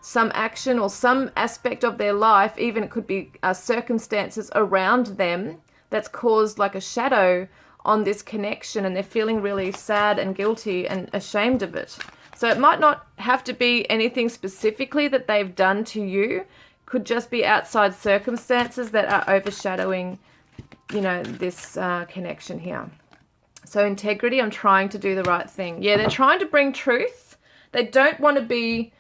some action or some aspect of their life, even it could be circumstances around them that's caused like a shadow on this connection, and they're feeling really sad and guilty and ashamed of it. So it might not have to be anything specifically that they've done to you. Could just be outside circumstances that are overshadowing, you know, this connection here. So integrity, I'm trying to do the right thing. Yeah, they're trying to bring truth. They don't want to be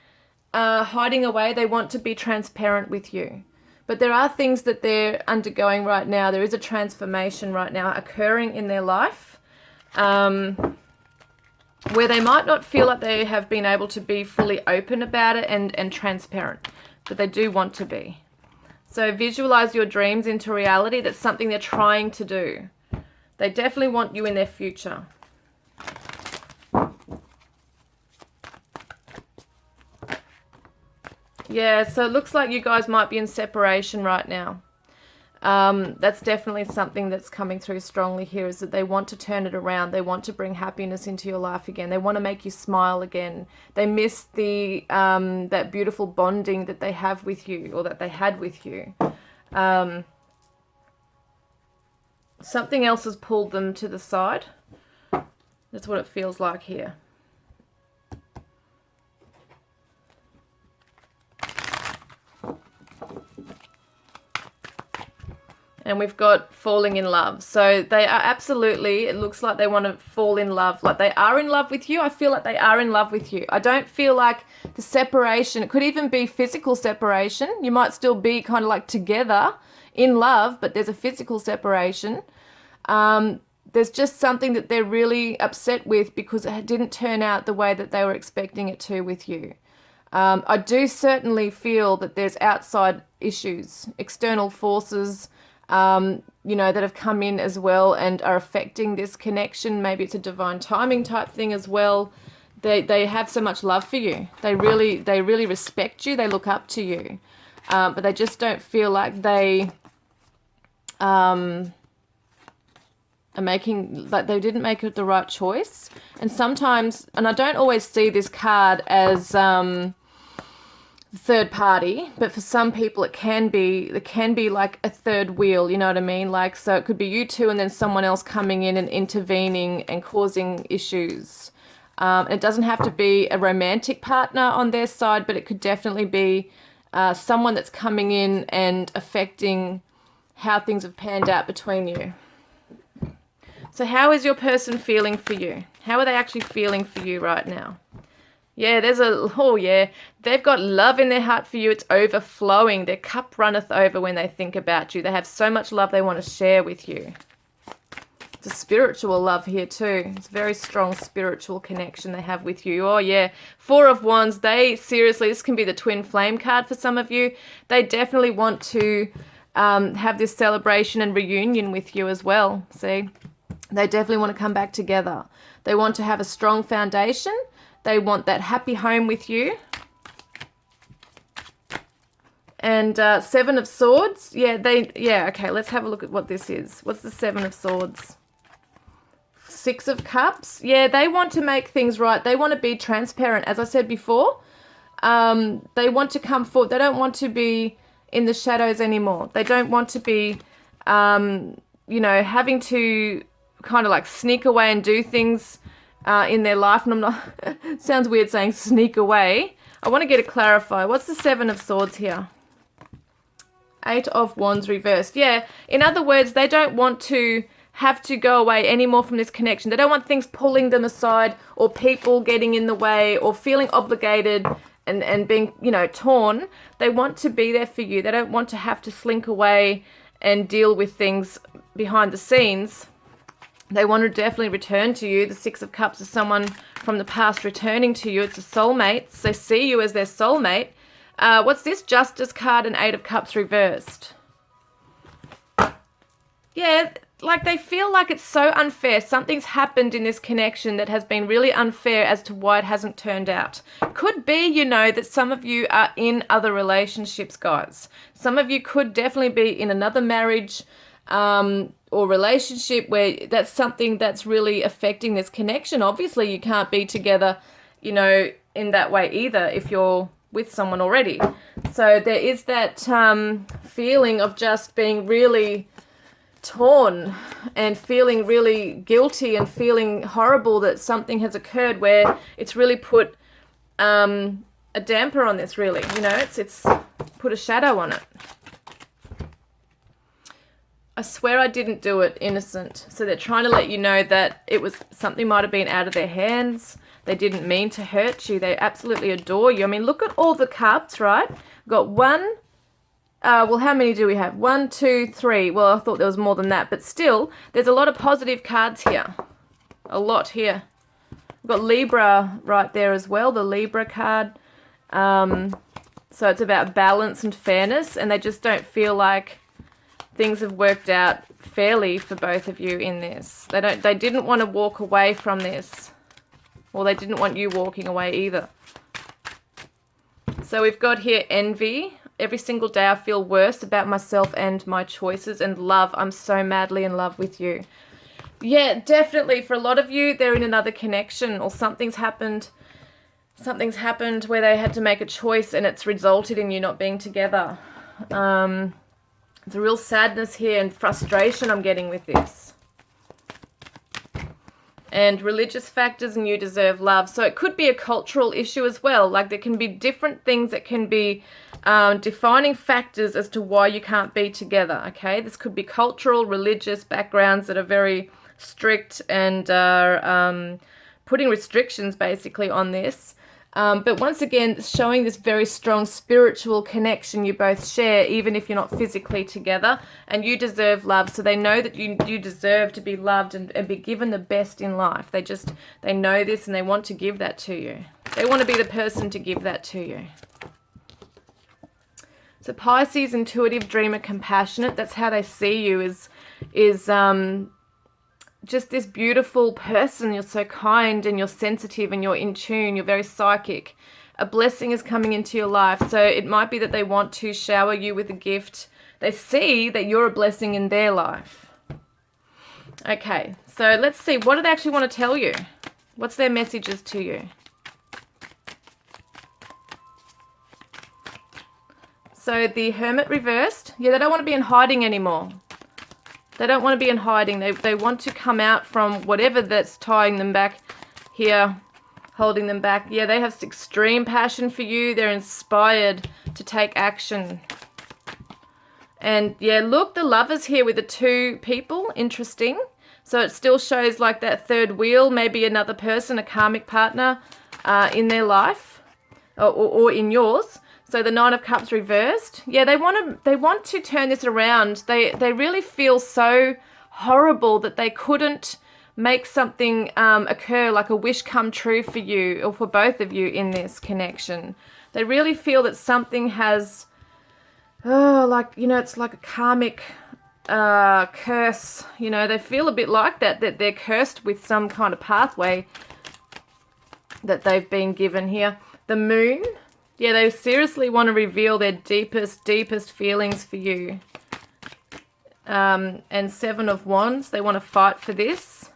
hiding away. They want to be transparent with you. But there are things that they're undergoing right now. There is a transformation right now occurring in their life where they might not feel like they have been able to be fully open about it and transparent, but they do want to be. So visualize your dreams into reality. That's something they're trying to do. They definitely want you in their future. Yeah, so it looks like you guys might be in separation right now. That's definitely something that's coming through strongly here, is that they want to turn it around. They want to bring happiness into your life again. They want to make you smile again. They miss that beautiful bonding that they have with you, or that they had with you. Something else has pulled them to the side. That's what it feels like here. And we've got falling in love. So they are absolutely, it looks like they want to fall in love. Like they are in love with you. I feel like they are in love with you. I don't feel like the separation, it could even be physical separation. You might still be kind of like together in love, but there's a physical separation. There's just something that they're really upset with because it didn't turn out the way that they were expecting it to with you. I do certainly feel that there's outside issues, external forces, that have come in as well and are affecting this connection. Maybe it's a divine timing type thing as well. They have so much love for you. They really respect you. They look up to you. But they just don't feel like they are making, like they didn't make it the right choice. And sometimes, and I don't always see this card as third party, but for some people it can be like a third wheel, you know what I mean? Like, so it could be you two and then someone else coming in and intervening and causing issues. It doesn't have to be a romantic partner on their side, but it could definitely be someone that's coming in and affecting how things have panned out between you. So how is your person feeling for you? How are they actually feeling for you right now? Yeah, they've got love in their heart for you. It's overflowing. Their cup runneth over when they think about you. They have so much love they want to share with you. It's a spiritual love here too. It's a very strong spiritual connection they have with you. Oh yeah, Four of Wands. They seriously, this can be the twin flame card for some of you. They definitely want to have this celebration and reunion with you as well. See, they definitely want to come back together. They want to have a strong foundation. They want that happy home with you. And Seven of Swords. Okay, let's have a look at what this is. What's the Seven of Swords? Six of Cups. Yeah, they want to make things right. They want to be transparent, as I said before. They want to come forward. They don't want to be in the shadows anymore. They don't want to be, having to kind of like sneak away and do things in their life. And I'm not, sounds weird saying sneak away. I want to get it clarified. What's the Seven of Swords here? Eight of Wands reversed. Yeah, in other words, they don't want to have to go away anymore from this connection. They don't want things pulling them aside or people getting in the way or feeling obligated and being, torn. They want to be there for you. They don't want to have to slink away and deal with things behind the scenes. They want to definitely return to you. The Six of Cups is someone from the past returning to you. It's a soulmate. So they see you as their soulmate. What's this? Justice card and Eight of Cups reversed. Yeah, like they feel like it's so unfair. Something's happened in this connection that has been really unfair as to why it hasn't turned out. Could be, that some of you are in other relationships, guys. Some of you could definitely be in another marriage, or relationship where that's something that's really affecting this connection. Obviously, you can't be together, in that way either if you're with someone already. So there is that feeling of just being really torn and feeling really guilty and feeling horrible that something has occurred where it's really put a damper on this, really. It's put a shadow on it. I swear I didn't do it, innocent. So they're trying to let you know that it was something might have been out of their hands. They didn't mean to hurt you. They absolutely adore you. I mean, look at all the cups, right? We've got one. How many do we have? 1, 2, 3. Well, I thought there was more than that. But still, there's a lot of positive cards here. A lot here. We've got Libra right there as well, the Libra card. So it's about balance and fairness. And they just don't feel like things have worked out fairly for both of you in this. They didn't want to walk away from this. Well, they didn't want you walking away either. So we've got here envy. Every single day I feel worse about myself and my choices, and love. I'm so madly in love with you. Yeah, definitely. For a lot of you, they're in another connection or something's happened. Something's happened where they had to make a choice and it's resulted in you not being together. There's a real sadness here and frustration I'm getting with this. and religious factors, and you deserve love. So it could be a cultural issue as well. Like there can be different things that can be defining factors as to why you can't be together, okay? This could be cultural, religious backgrounds that are very strict and are putting restrictions basically on this. But once again, showing this very strong spiritual connection you both share, even if you're not physically together, and you deserve love. So they know that you deserve to be loved and be given the best in life. They know this and they want to give that to you. They want to be the person to give that to you. So Pisces, intuitive, dreamer, compassionate. That's how they see you, is just this beautiful person. You're so kind and you're sensitive and you're in tune. You're very psychic. A blessing is coming into your life. So it might be that they want to shower you with a gift. They see that you're a blessing in their life. Okay, so let's see. What do they actually want to tell you? What's their messages to you? So the Hermit reversed. Yeah, they don't want to be in hiding anymore. They don't want to be in hiding. They want to come out from whatever that's tying them back here, holding them back. Yeah, they have extreme passion for you. They're inspired to take action. And yeah, look, the Lovers here with the two people. Interesting. So it still shows like that third wheel, maybe another person, a karmic partner in their life or in yours. So the Nine of Cups reversed. Yeah, they want to turn this around. They really feel so horrible that they couldn't make something occur, like a wish come true for you or for both of you in this connection. They really feel that something has, it's like a karmic curse. You know, they feel a bit like that they're cursed with some kind of pathway that they've been given here. The Moon. Yeah, they seriously want to reveal their deepest feelings for you. And Seven of Wands, they want to fight for this.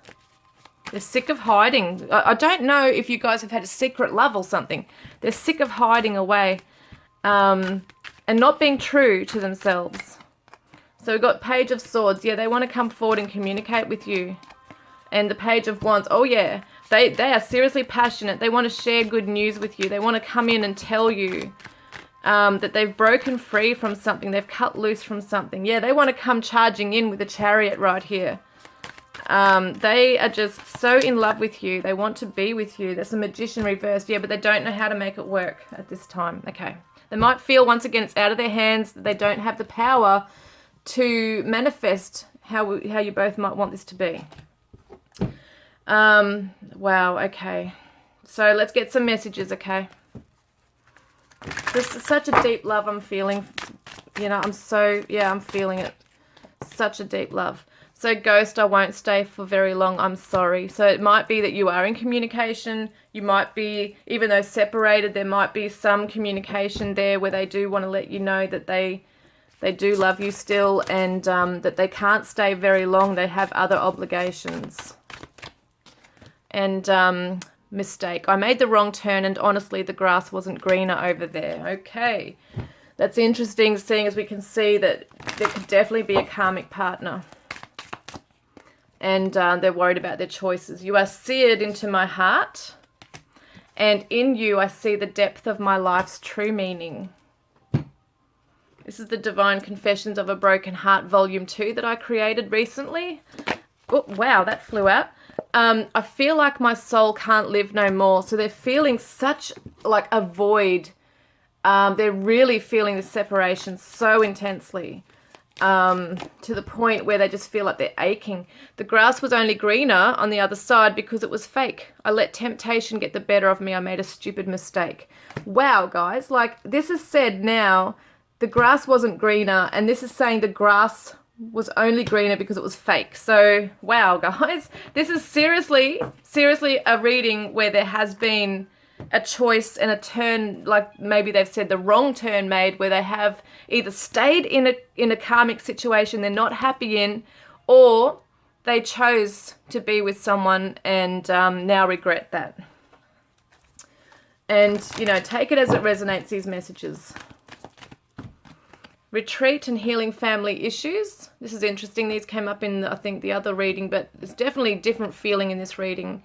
They're sick of hiding. I don't know if you guys have had a secret love or something. They're sick of hiding away and not being true to themselves. So we've got Page of Swords. Yeah, they want to come forward and communicate with you. And the Page of Wands. Oh, yeah. They are seriously passionate. They want to share good news with you. They want to come in and tell you that they've broken free from something. They've cut loose from something. Yeah, they want to come charging in with the Chariot right here. They are just so in love with you. They want to be with you. There's a Magician reversed. Yeah, but they don't know how to make it work at this time. Okay. They might feel once again it's out of their hands. That they don't have the power to manifest how you both might want this to be. Wow, okay. So let's get some messages, okay? This is such a deep love I'm feeling. You know, I'm feeling it. Such a deep love. So Ghost, I won't stay for very long. I'm sorry. So it might be that you are in communication. You might be, even though separated, there might be some communication there where they do want to let you know that they do love you still, and that they can't stay very long. They have other obligations. And mistake. I made the wrong turn, and honestly, the grass wasn't greener over there. Okay. That's interesting, seeing as we can see that there could definitely be a karmic partner. And they're worried about their choices. You are seared into my heart. And in you, I see the depth of my life's true meaning. This is the Divine Confessions of a Broken Heart, Volume 2 that I created recently. Oh, wow, that flew out. I feel like my soul can't live no more. So they're feeling such like a void. They're really feeling the separation so intensely, to the point where they just feel like they're aching. The grass was only greener on the other side because it was fake. I let temptation get the better of me. I made a stupid mistake. Wow, guys, like this is said now, the grass wasn't greener, and this is saying the grass was only greener because it was fake. So, wow, guys, this is seriously a reading where there has been a choice and a turn, like maybe they've said the wrong turn made, where they have either stayed in a karmic situation they're not happy in, or they chose to be with someone and now regret that. And, you know, take it as it resonates, these messages. retreat and healing family issues. This is interesting. These came up in, I think, the other reading, but it's definitely a different feeling in this reading.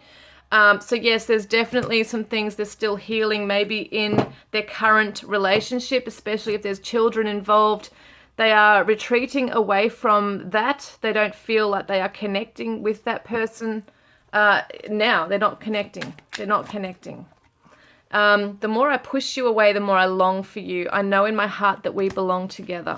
So yes, there's definitely some things they're still healing, maybe in their current relationship, especially if there's children involved. They are retreating away from that. They don't feel like they are connecting with that person now. They're not connecting. They're not connecting. The more I push you away, the more I long for you. I know in my heart that we belong together.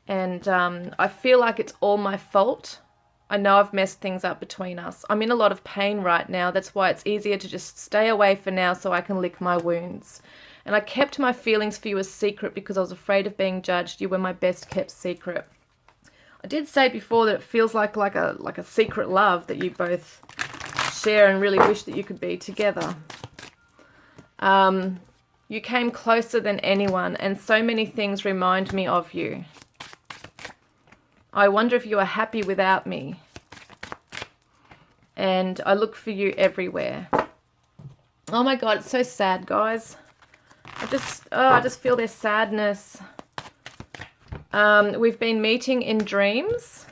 And I feel like it's all my fault. I know I've messed things up between us. I'm in a lot of pain right now. That's why it's easier to just stay away for now so I can lick my wounds. And I kept my feelings for you a secret because I was afraid of being judged. You were my best kept secret. I did say before that it feels like a secret love that you both share and really wish that you could be together. You came closer than anyone, and so many things remind me of you. I wonder if you are happy without me. And I look for you everywhere. Oh my God, it's so sad, guys. I just feel their sadness. We've been meeting in dreams.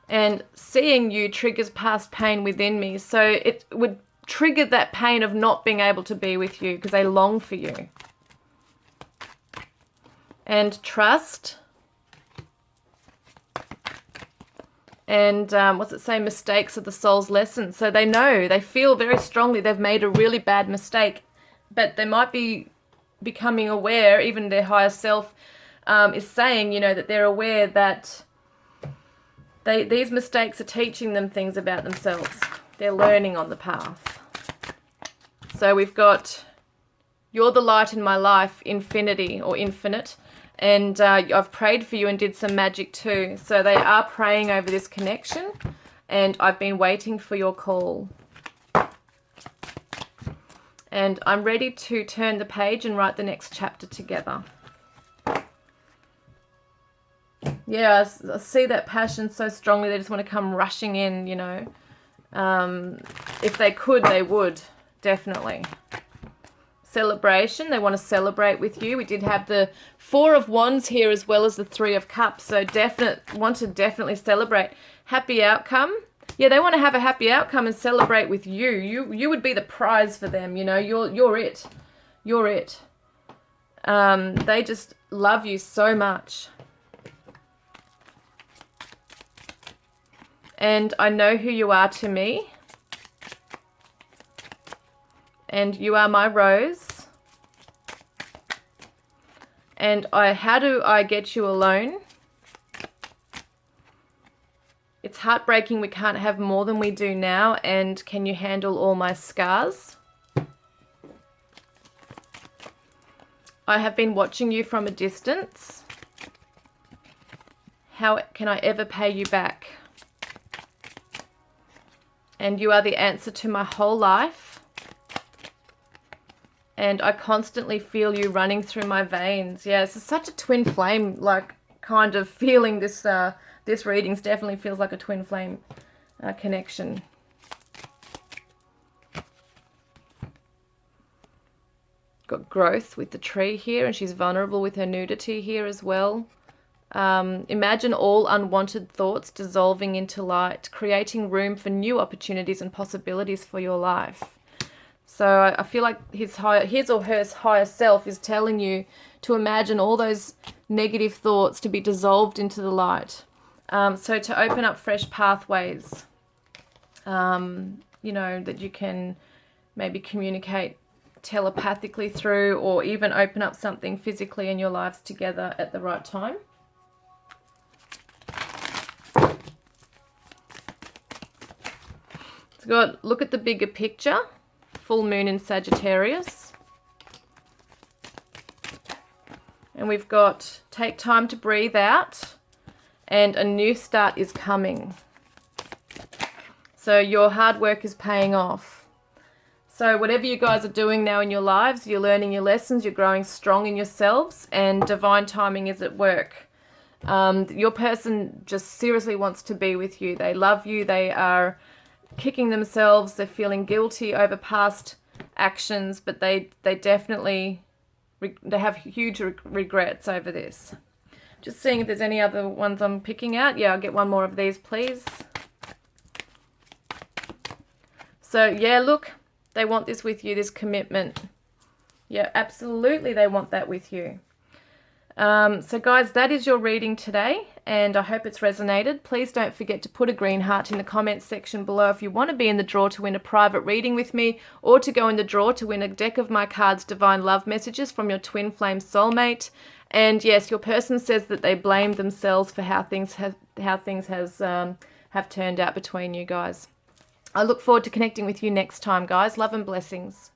And seeing you triggers past pain within me. So it would trigger that pain of not being able to be with you because they long for you. And trust. And what's it say? Mistakes are the soul's lesson. So they know, they feel very strongly they've made a really bad mistake. But they might be becoming aware, even their higher self is saying, you know, that they're aware that these mistakes are teaching them things about themselves. They're learning on the path. So we've got, you're the light in my life, infinity or infinite. And I've prayed for you and did some magic too. So they are praying over this connection. And I've been waiting for your call. And I'm ready to turn the page and write the next chapter together. Yeah, I see that passion so strongly. They just want to come rushing in, you know. If they could, they would. Definitely. Celebration. They want to celebrate with you. We did have the Four of Wands here as well as the Three of Cups. So want to definitely celebrate. Happy outcome. Yeah, they want to have a happy outcome and celebrate with you. You would be the prize for them, you know. You're it. You're it. They just love you so much. And I know who you are to me. And you are my rose. And how do I get you alone? It's heartbreaking we can't have more than we do now. And can you handle all my scars? I have been watching you from a distance. How can I ever pay you back? And you are the answer to my whole life. And I constantly feel you running through my veins. Yeah, it's such a twin flame, like, kind of feeling. This readings definitely feels like a twin flame connection. Got growth with the tree here, and she's vulnerable with her nudity here as well. Imagine all unwanted thoughts dissolving into light, creating room for new opportunities and possibilities for your life. So I feel like his or her higher self is telling you to imagine all those negative thoughts to be dissolved into the light. So to open up fresh pathways, you know, that you can maybe communicate telepathically through, or even open up something physically in your lives together at the right time. So look at the bigger picture. Full moon in Sagittarius. And we've got take time to breathe out, and a new start is coming. So your hard work is paying off. So whatever you guys are doing now in your lives, you're learning your lessons, you're growing strong in yourselves, and divine timing is at work. Your person just seriously wants to be with you. They love you. They are kicking themselves. They're feeling guilty over past actions, but they definitely they have huge regrets over this. Just seeing if there's any other ones I'm picking out. Yeah, I'll get one more of these, please. So, yeah, look, they want this with you, this commitment. Yeah, absolutely they want that with you. So, guys, that is your reading today, and I hope it's resonated. Please don't forget to put a green heart in the comments section below if you want to be in the draw to win a private reading with me, or to go in the draw to win a deck of my cards, Divine Love Messages from your Twin Flame Soulmate. And yes, your person says that they blame themselves for how things have turned out between you guys. I look forward to connecting with you next time, guys. Love and blessings.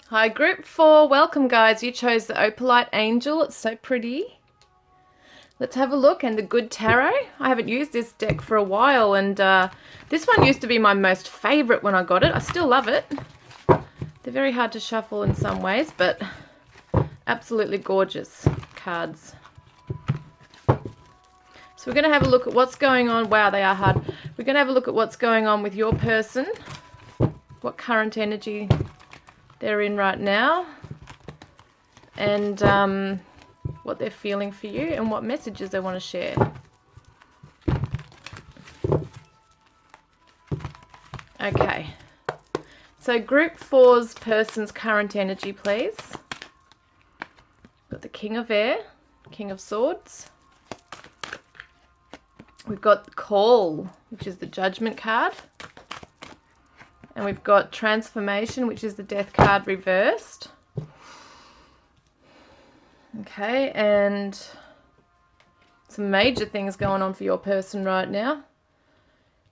Hi, group 4. Welcome, guys. You chose the Opalite Angel. It's so pretty. Let's have a look. And the Good Tarot. I haven't used this deck for a while, and this one used to be my most favorite when I got it. I still love it. They're very hard to shuffle in some ways, but absolutely gorgeous cards. So we're going to have a look at what's going on. Wow, they are hard. We're going to have a look at what's going on with your person. What current energy they're in right now, and what they're feeling for you, and what messages they want to share. Okay, so group 4's person's current energy, please. Got the King of Air, King of Swords. We've got the Call, which is the Judgment card. And we've got Transformation, which is the Death card reversed. Okay, and some major things going on for your person right now.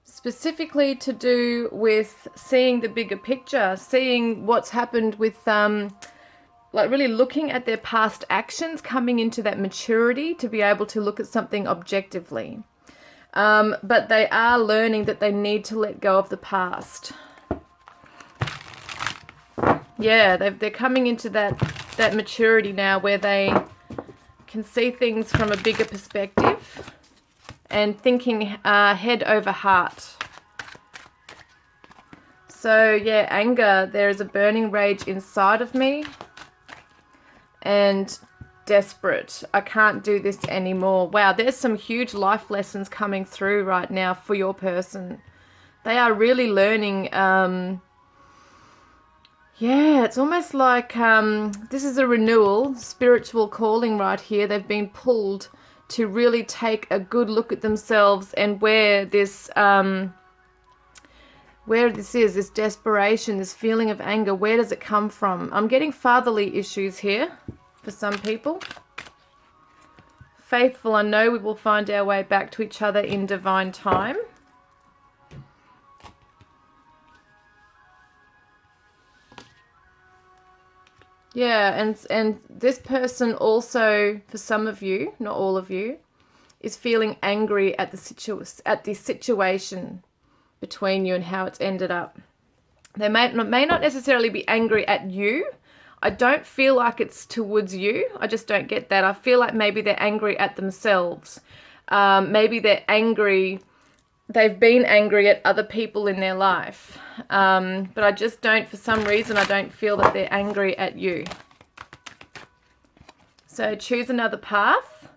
Specifically to do with seeing the bigger picture, seeing what's happened with, like really looking at their past actions, coming into that maturity to be able to look at something objectively. But they are learning that they need to let go of the past. Yeah, they're coming into that maturity now where they can see things from a bigger perspective and thinking head over heart. So yeah, anger, there is a burning rage inside of me, and desperate. I can't do this anymore. Wow, there's some huge life lessons coming through right now for your person. They are really learning. Yeah, it's almost like this is a renewal, spiritual calling right here. They've been pulled to really take a good look at themselves and where this is, this desperation, this feeling of anger, where does it come from? I'm getting fatherly issues here for some people. Faithful, I know we will find our way back to each other in divine time. Yeah, and this person also, for some of you, not all of you, is feeling angry at the situation between you and how it's ended up. They may not necessarily be angry at you. I don't feel like it's towards you. I just don't get that. I feel like maybe they're angry at themselves. Maybe they're angry. They've been angry at other people in their life. But I just don't, for some reason, I don't feel that they're angry at you. So choose another path.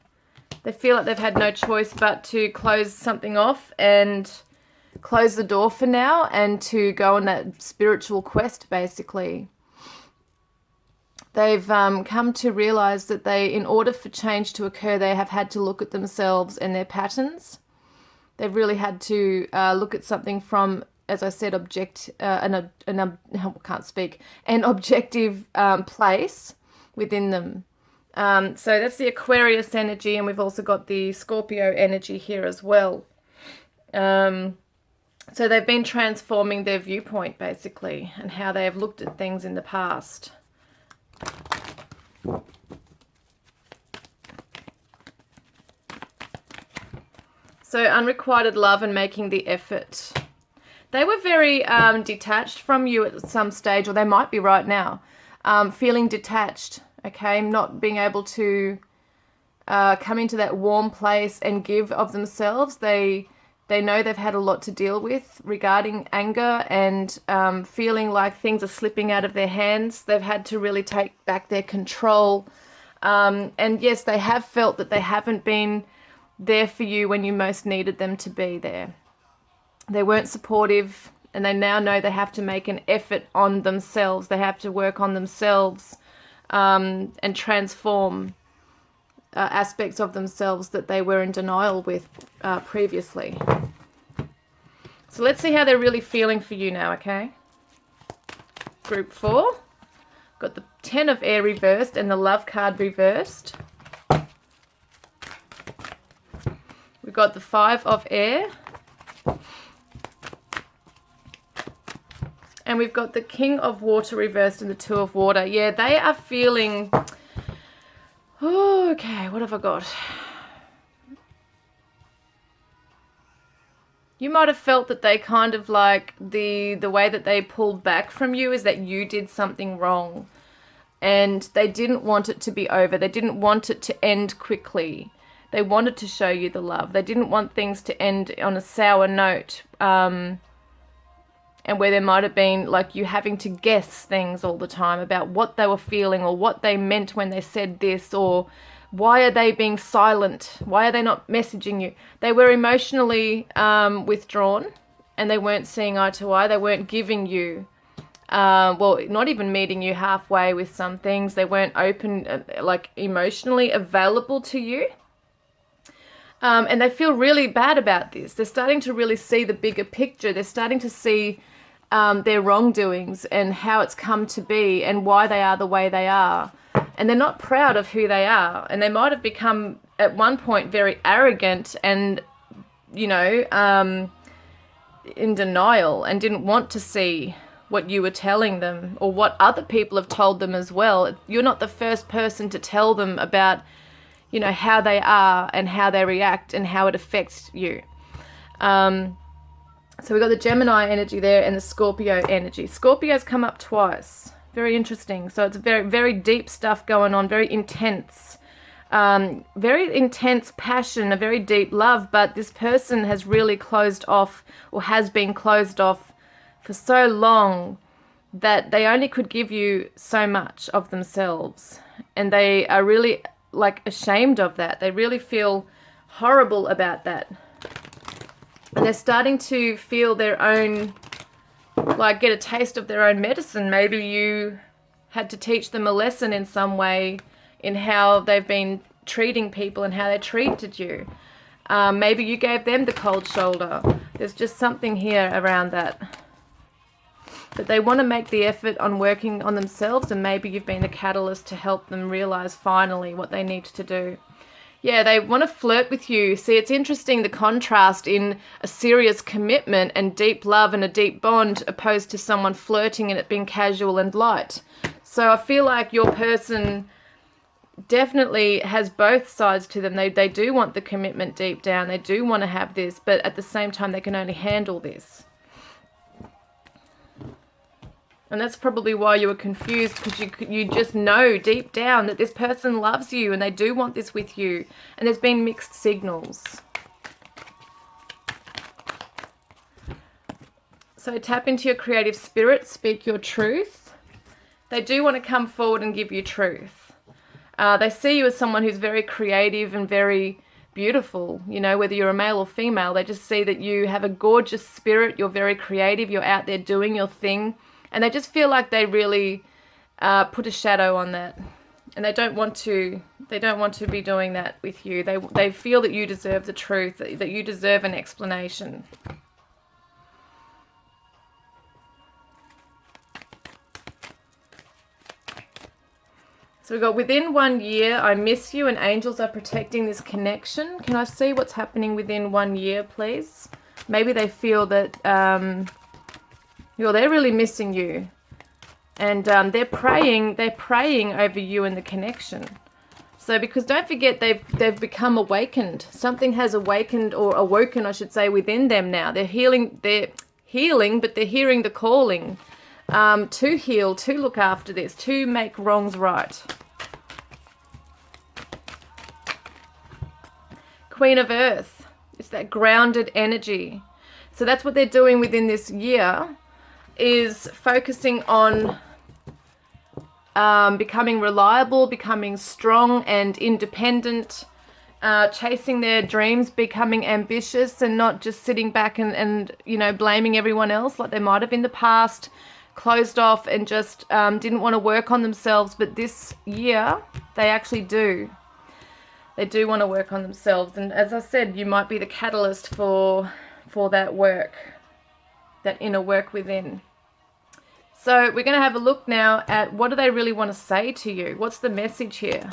They feel like they've had no choice but to close something off and close the door for now and to go on that spiritual quest, basically. They've come to realize that in order for change to occur, they have had to look at themselves and their patterns. They've really had to look at something from, as I said, an objective place within them. So that's the Aquarius energy, and we've also got the Scorpio energy here as well. So they've been transforming their viewpoint, basically, and how they have looked at things in the past. So unrequited love and making the effort. They were very detached from you at some stage, or they might be right now, feeling detached, okay, not being able to come into that warm place and give of themselves. They They know they've had a lot to deal with regarding anger and feeling like things are slipping out of their hands. They've had to really take back their control. And yes, they have felt that they haven't been there for you when you most needed them to be there. They weren't supportive, and they now know they have to make an effort on themselves. They have to work on themselves and transform aspects of themselves that they were in denial with previously. So let's see how they're really feeling for you now, okay? Group 4. Got the 10 of air reversed and the love card reversed. We've got the 5 of air. And we've got the King of Water reversed and the 2 of Water. Yeah, they are feeling... Oh, okay, what have I got? You might have felt that they kind of like the way that they pulled back from you is that you did something wrong. And they didn't want it to be over. They didn't want it to end quickly. They wanted to show you the love. They didn't want things to end on a sour note. And where there might have been like you having to guess things all the time about what they were feeling or what they meant when they said this, or why are they being silent? Why are they not messaging you? They were emotionally withdrawn, and they weren't seeing eye to eye. They weren't giving you, well, not even meeting you halfway with some things. They weren't open, like emotionally available to you. And they feel really bad about this. They're starting to really see the bigger picture. They're starting to see their wrongdoings and how it's come to be and why they are the way they are. And they're not proud of who they are. And they might have become, at one point, very arrogant and, you know, in denial and didn't want to see what you were telling them or what other people have told them as well. You're not the first person to tell them about, you know, how they are and how they react and how it affects you. So we've got the Gemini energy there and the Scorpio energy. Scorpio's come up twice. Very interesting. So it's very, very deep stuff going on, very intense passion, a very deep love, but this person has really closed off or has been closed off for so long that they only could give you so much of themselves. And they are really like ashamed of that. They really feel horrible about that. And they're starting to feel their own, like get a taste of their own medicine. Maybe you had to teach them a lesson in some way in how they've been treating people and how they treated you. Maybe you gave them the cold shoulder. There's just something here around that. But they want to make the effort on working on themselves, and maybe you've been the catalyst to help them realize finally what they need to do. Yeah, they want to flirt with you. See, it's interesting the contrast in a serious commitment and deep love and a deep bond opposed to someone flirting and it being casual and light. So I feel like your person definitely has both sides to them. They do want the commitment deep down. They do want to have this, but at the same time they can only handle this. And that's probably why you were confused, because you just know deep down that this person loves you and they do want this with you. And there's been mixed signals. So tap into your creative spirit, speak your truth. They do want to come forward and give you truth. They see you as someone who's very creative and very beautiful, you know, whether you're a male or female. They just see that you have a gorgeous spirit, you're very creative, you're out there doing your thing. And they just feel like they really put a shadow on that, and they don't want to be doing that with you. They feel that you deserve the truth, that you deserve an explanation. So we've got within 1 year, I miss you, and angels are protecting this connection. Can I see what's happening within 1 year, please? Maybe they feel that they're really missing you, and they're praying over you and the connection. So because don't forget, they've become awakened. Something has awakened, or awoken, I should say, within them now. They're healing, but they're hearing the calling to heal, to look after this, to make wrongs right. Queen of Earth. It's that grounded energy. So that's what they're doing within this year, is focusing on becoming reliable, becoming strong and independent, chasing their dreams, becoming ambitious, and not just sitting back and you know, blaming everyone else like they might have in the past, closed off and just didn't want to work on themselves. But this year they actually do. They do want to work on themselves, and as I said, you might be the catalyst for that work, that inner work within. So we're going to have a look now at what do they really want to say to you. What's the message here?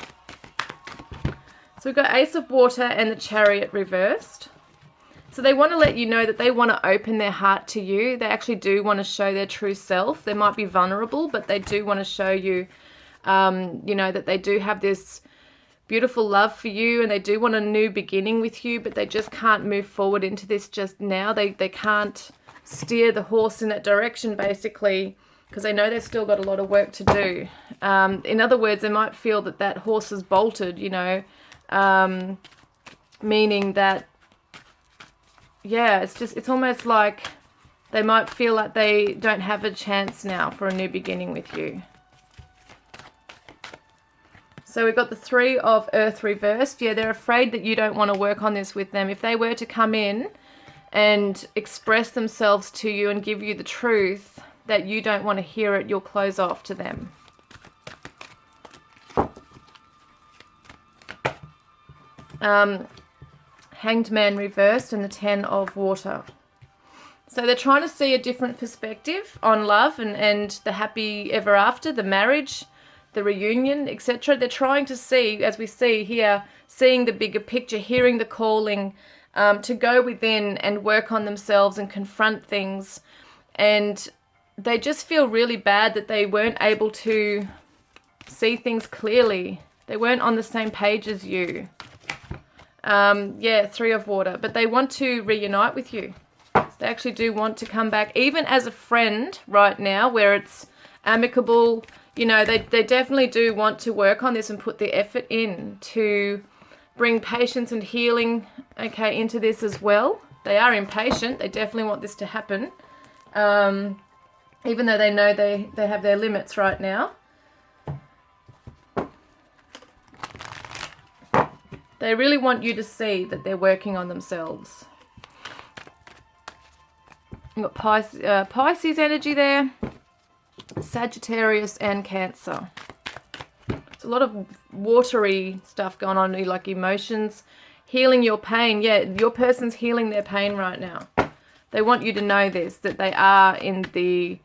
So we've got Ace of Water and the Chariot reversed. So they want to let you know that they want to open their heart to you. They actually do want to show their true self. They might be vulnerable, but they do want to show you, you know, that they do have this beautiful love for you, and they do want a new beginning with you, but they just can't move forward into this just now. They can't steer the horse in that direction, basically, because they know they've still got a lot of work to do. In other words, they might feel that that horse is bolted, you know, meaning that, yeah, it's almost like they might feel like they don't have a chance now for a new beginning with you. So we've got the Three of Earth reversed. Yeah, they're afraid that you don't want to work on this with them. If they were to come in and express themselves to you and give you the truth that you don't want to hear it, you'll close off to them. Hanged Man reversed and the Ten of Water. So they're trying to see a different perspective on love and the happy ever after, the marriage, the reunion, etc. They're trying to see, as we see here, seeing the bigger picture, hearing the calling to go within and work on themselves and confront things. And they just feel really bad that they weren't able to see things clearly. They weren't on the same page as you. Yeah, Three of Water. But they want to reunite with you. They actually do want to come back, even as a friend right now, where it's amicable. You know, they definitely do want to work on this and put the effort in to bring patience and healing, okay, into this as well. They are impatient. They definitely want this to happen, even though they know they have their limits right now. They really want you to see that they're working on themselves. You've got Pisces energy there. Sagittarius and Cancer. It's a lot of watery stuff going on, like emotions, healing your pain. Yeah, your person's healing their pain right now. They want you to know this, that they are in the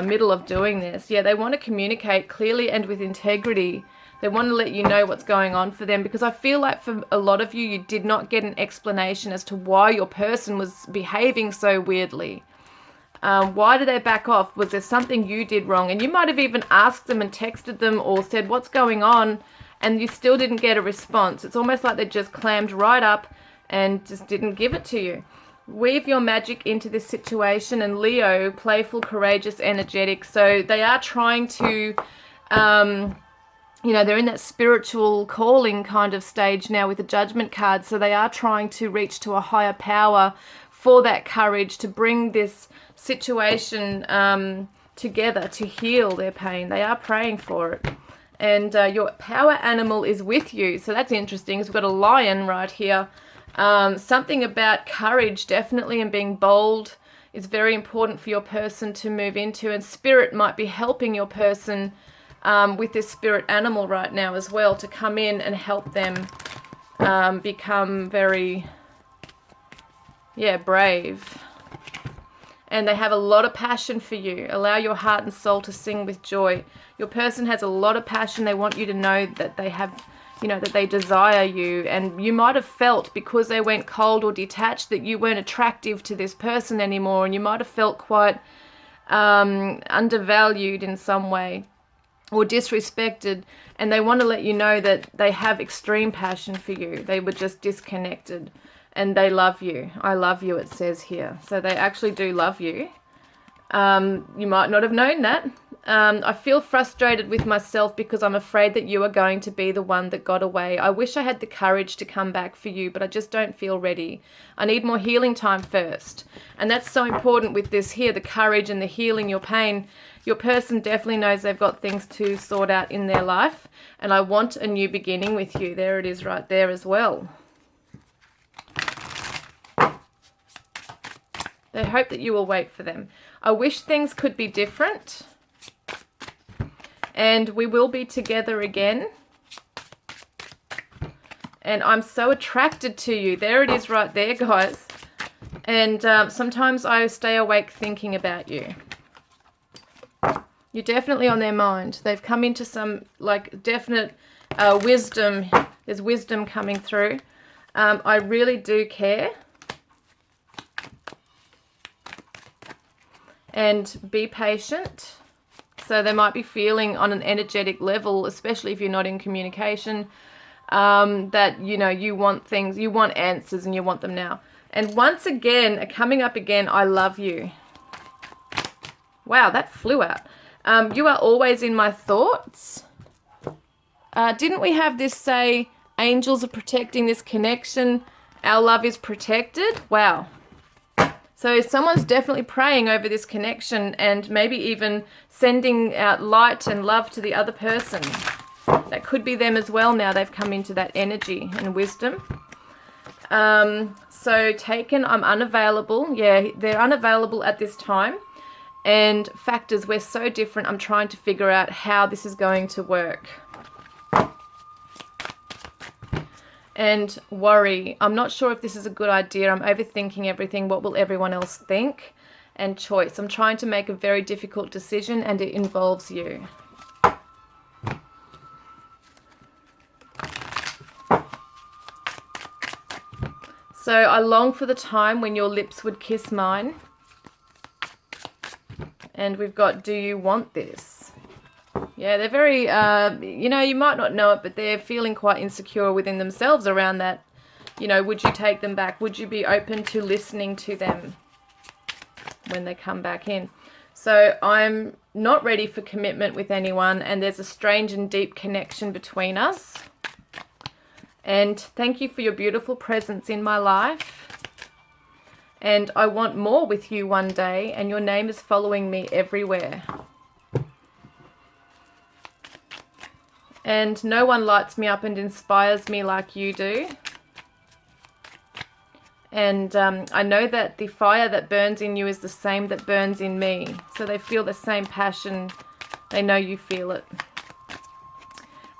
middle of doing this. Yeah, they want to communicate clearly and with integrity. They want to let you know what's going on for them, because I feel like for a lot of you, you did not get an explanation as to why your person was behaving so weirdly. Why did they back off? Was there something you did wrong? And you might have even asked them and texted them or said, what's going on? And you still didn't get a response. It's almost like they just clammed right up and just didn't give it to you. Weave your magic into this situation. And Leo, playful, courageous, energetic. So they are trying to, you know, they're in that spiritual calling kind of stage now with the Judgment card. So they are trying to reach to a higher power for that courage to bring this situation together to heal their pain. They are praying for it. And your power animal is with you. So that's interesting. We've got a lion right here. Something about courage, definitely, and being bold is very important for your person to move into. And spirit might be helping your person with this spirit animal right now as well, to come in and help them become very, brave. And they have a lot of passion for you. Allow your heart and soul to sing with joy. Your person has a lot of passion. They want you to know that they have, you know, that they desire you. And you might have felt, because they went cold or detached, that you weren't attractive to this person anymore. And you might have felt quite undervalued in some way or disrespected. And they want to let you know that they have extreme passion for you. They were just disconnected. And they love you. I love you, it says here. So they actually do love you. You might not have known that. I feel frustrated with myself because I'm afraid that you are going to be the one that got away. I wish I had the courage to come back for you, but I just don't feel ready. I need more healing time first. And that's so important with this here, the courage and the healing, your pain. Your person definitely knows they've got things to sort out in their life. And I want a new beginning with you. There it is right there as well. They hope that you will wait for them. I wish things could be different. And we will be together again. And I'm so attracted to you. There it is right there, guys. And sometimes I stay awake thinking about you. You're definitely on their mind. They've come into some like definite wisdom. There's wisdom coming through. I really do care. And be patient. So they might be feeling on an energetic level, especially if you're not in communication, that, you know, you want things, you want answers and you want them now. And once again, coming up again, I love you. Wow, that flew out. You are always in my thoughts. Didn't we have this say, angels are protecting this connection, our love is protected? Wow. So someone's definitely praying over this connection and maybe even sending out light and love to the other person. That could be them as well now. They've come into that energy and wisdom. So taken, I'm unavailable. Yeah, they're unavailable at this time. And factors, we're so different. I'm trying to figure out how this is going to work. And worry, I'm not sure if this is a good idea. I'm overthinking everything. What will everyone else think? And choice, I'm trying to make a very difficult decision and it involves you. So I long for the time when your lips would kiss mine. And we've got, do you want this? Yeah, they're very, you know, you might not know it, but they're feeling quite insecure within themselves around that. You know, would you take them back? Would you be open to listening to them when they come back in? So I'm not ready for commitment with anyone, and there's a strange and deep connection between us. And thank you for your beautiful presence in my life. And I want more with you one day, and your name is following me everywhere. And no one lights me up and inspires me like you do. And I know that the fire that burns in you is the same that burns in me. So they feel the same passion. They know you feel it.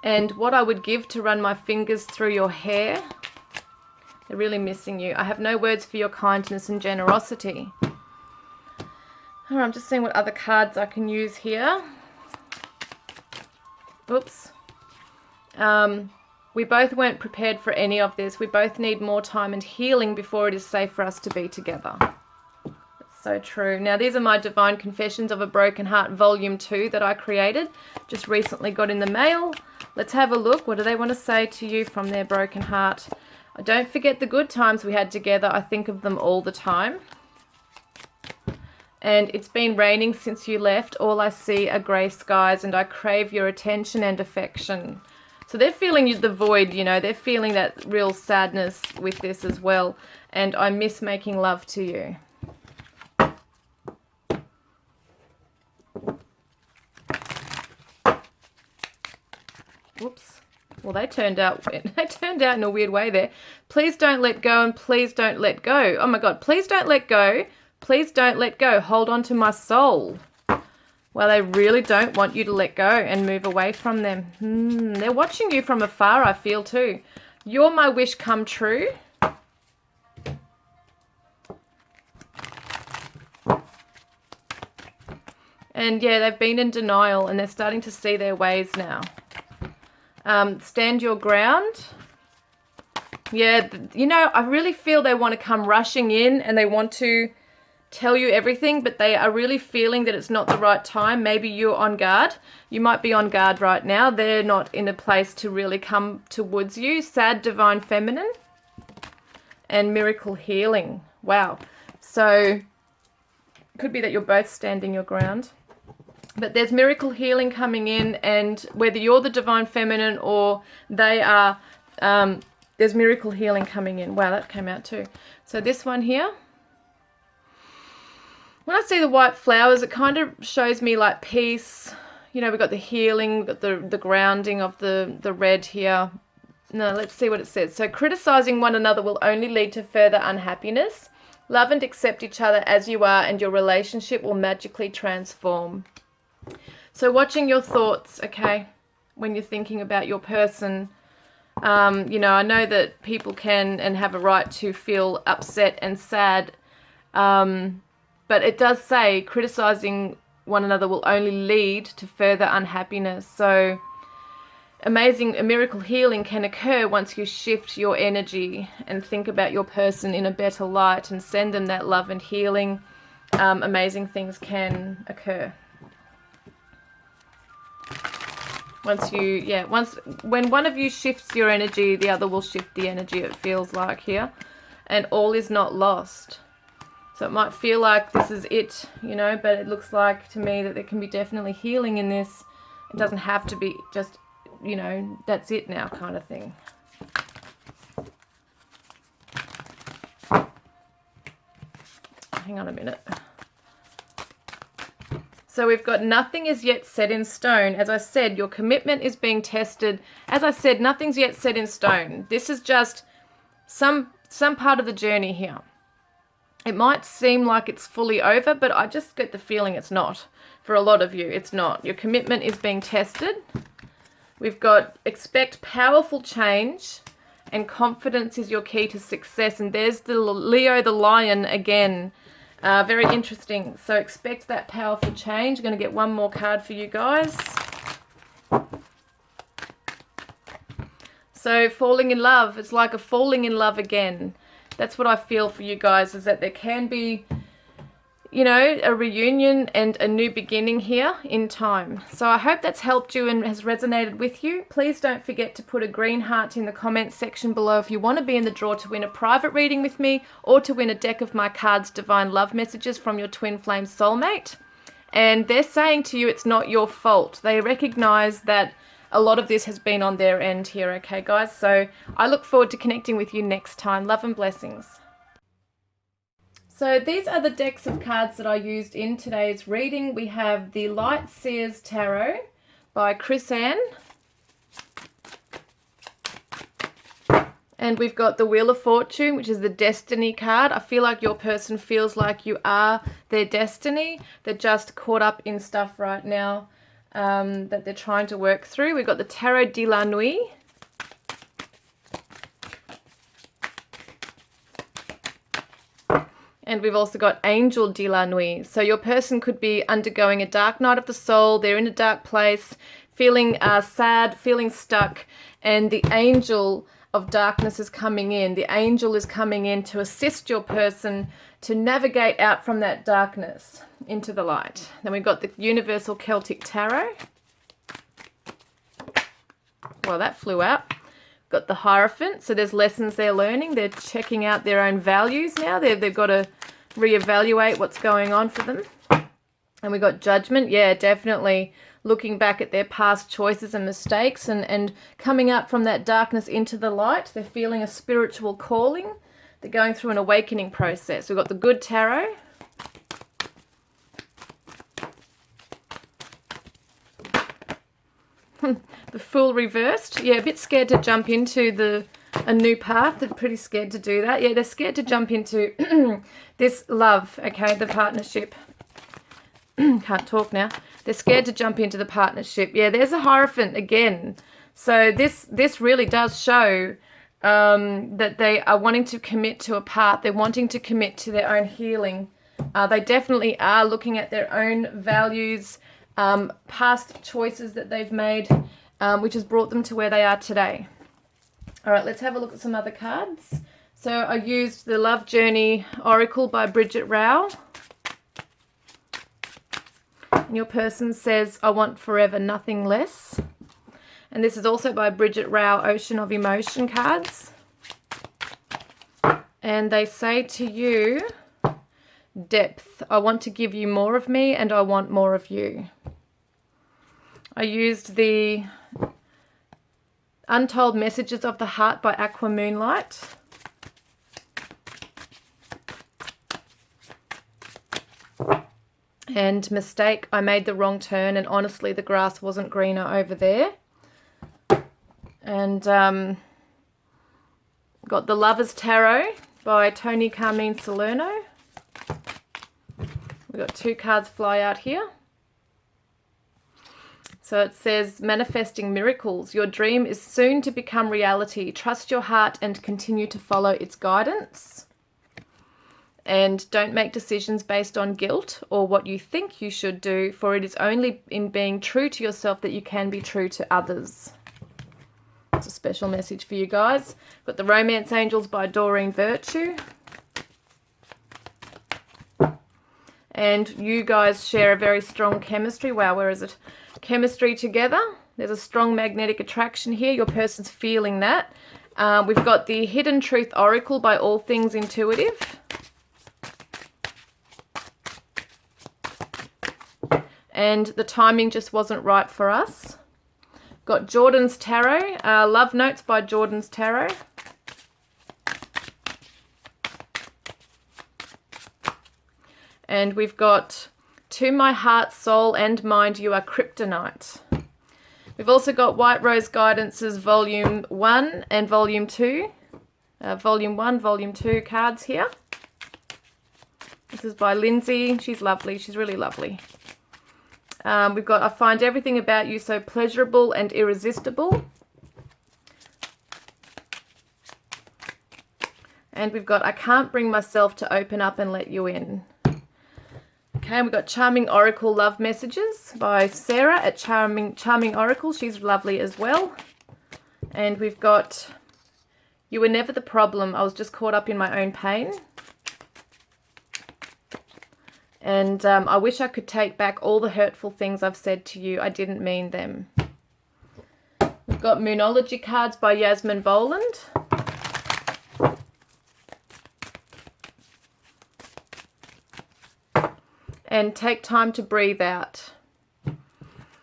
And what I would give to run my fingers through your hair. They're really missing you. I have no words for your kindness and generosity. All right, I'm just seeing what other cards I can use here. Oops. We both weren't prepared for any of this. We both need more time and healing before it is safe for us to be together. That's so true. Now, these are my Divine Confessions of a Broken Heart Volume 2 that I created. Just recently got in the mail. Let's have a look. What do they want to say to you from their broken heart? Don't forget the good times we had together. I think of them all the time. And it's been raining since you left. All I see are grey skies and I crave your attention and affection. So they're feeling the void, you know. They're feeling that real sadness with this as well. And I miss making love to you. Whoops. Well, they turned out in a weird way there. Please don't let go and please don't let go. Oh my God, please don't let go. Please don't let go. Hold on to my soul. Well, they really don't want you to let go and move away from them. They're watching you from afar, I feel too. You're my wish come true. And yeah, they've been in denial and they're starting to see their ways now. Stand your ground. Yeah, you know, I really feel they want to come rushing in and they want to tell you everything, but they are really feeling that it's not the right time. Maybe you're on guard. You might be on guard right now. They're not in a place to really come towards you. Sad Divine Feminine and Miracle Healing. Wow. So it could be that you're both standing your ground. But there's miracle healing coming in, and whether you're the divine feminine or they are, there's miracle healing coming in. Wow, that came out too. So this one here, when I see the white flowers, it kind of shows me like peace. You know, we've got the healing, we've got the grounding of the red here. No, let's see what it says. So criticizing one another will only lead to further unhappiness. Love and accept each other as you are, and your relationship will magically transform. So watching your thoughts, okay, when you're thinking about your person. You know, I know that people can and have a right to feel upset and sad, but it does say criticizing one another will only lead to further unhappiness. So amazing, a miracle healing can occur once you shift your energy and think about your person in a better light and send them that love and healing. Amazing things can occur. When one of you shifts your energy, the other will shift the energy, it feels like here. And all is not lost. So it might feel like this is it, you know, but it looks like to me that there can be definitely healing in this. It doesn't have to be just, you know, that's it now kind of thing. Hang on a minute. So we've got nothing is yet set in stone. As I said, your commitment is being tested. As I said, nothing's yet set in stone. This is just some part of the journey here. It might seem like it's fully over, but I just get the feeling it's not. For a lot of you, it's not. Your commitment is being tested. We've got expect powerful change, and confidence is your key to success. And there's the Leo, the lion again. Very interesting. So expect that powerful change. I'm going to get one more card for you guys. So falling in love. It's like a falling in love again. That's what I feel for you guys, is that there can be, you know, a reunion and a new beginning here in time. So I hope that's helped you and has resonated with you. Please don't forget to put a green heart in the comments section below if you want to be in the draw to win a private reading with me, or to win a deck of my cards, Divine Love Messages from your Twin Flame Soulmate. And they're saying to you it's not your fault. They recognize that a lot of this has been on their end here, okay guys? So I look forward to connecting with you next time. Love and blessings. So these are the decks of cards that I used in today's reading. We have the Light Seers Tarot by Chris Ann. And we've got the Wheel of Fortune, which is the Destiny card. I feel like your person feels like you are their destiny. They're just caught up in stuff right now that they're trying to work through. We've got the Tarot de la Nuit. And we've also got Angel de la Nuit. So your person could be undergoing a dark night of the soul. They're in a dark place, feeling sad, feeling stuck. And the Angel of Darkness is coming in. The angel is coming in to assist your person to navigate out from that darkness into the light. Then we've got the Universal Celtic Tarot. Well, that flew out. Got the Hierophant. So there's lessons they're learning. They're checking out their own values now. They've got to reevaluate what's going on for them. And we got Judgment. Yeah, definitely looking back at their past choices and mistakes and coming out from that darkness into the light. They're feeling a spiritual calling. They're going through an awakening process. We've got the Good Tarot. The Fool reversed. Yeah, a bit scared to jump into a new path. They're pretty scared to do that. Yeah, they're scared to jump into this love, okay, the partnership. Can't talk now. They're scared to jump into the partnership. Yeah, there's a Hierophant again. So this really does show that they are wanting to commit to a path. They're wanting to commit to their own healing. They definitely are looking at their own values, past choices that they've made, which has brought them to where they are today. All right, let's have a look at some other cards. So I used the Love Journey Oracle by Bridget Rao. And your person says, I want forever, nothing less. And this is also by Bridget Rao, Ocean of Emotion cards. And they say to you, depth. I want to give you more of me and I want more of you. I used the Untold Messages of the Heart by Aqua Moonlight. And Mistake, I made the wrong turn and honestly the grass wasn't greener over there. And got the Lover's Tarot by Tony Carmine Salerno. We've got 2 cards fly out here. So it says, manifesting miracles. Your dream is soon to become reality. Trust your heart and continue to follow its guidance. And don't make decisions based on guilt or what you think you should do, for it is only in being true to yourself that you can be true to others. It's a special message for you guys. Got the Romance Angels by Doreen Virtue. And you guys share a very strong chemistry. Wow, where is it? Chemistry together. There's a strong magnetic attraction here. Your person's feeling that. We've got the Hidden Truth Oracle by All Things Intuitive. And the timing just wasn't right for us. Got Jordan's Tarot, Love Notes by Jordan's Tarot. And we've got To My Heart, Soul and Mind, You Are Kryptonite. We've also got White Rose Guidance's Volume 1 and Volume 2. Volume 1, Volume 2 cards here. This is by Lindsay. She's lovely. She's really lovely. We've got I Find Everything About You So Pleasurable and Irresistible. And we've got I Can't Bring Myself to Open Up and Let You In. Okay, we've got Charming Oracle Love Messages by Sarah at Charming Oracle. She's lovely as well. And we've got You Were Never the Problem. I Was Just Caught Up in My Own Pain. And I wish I could take back all the hurtful things I've said to you. I didn't mean them. We've got Moonology cards by Yasmin Boland. And Take Time to Breathe Out.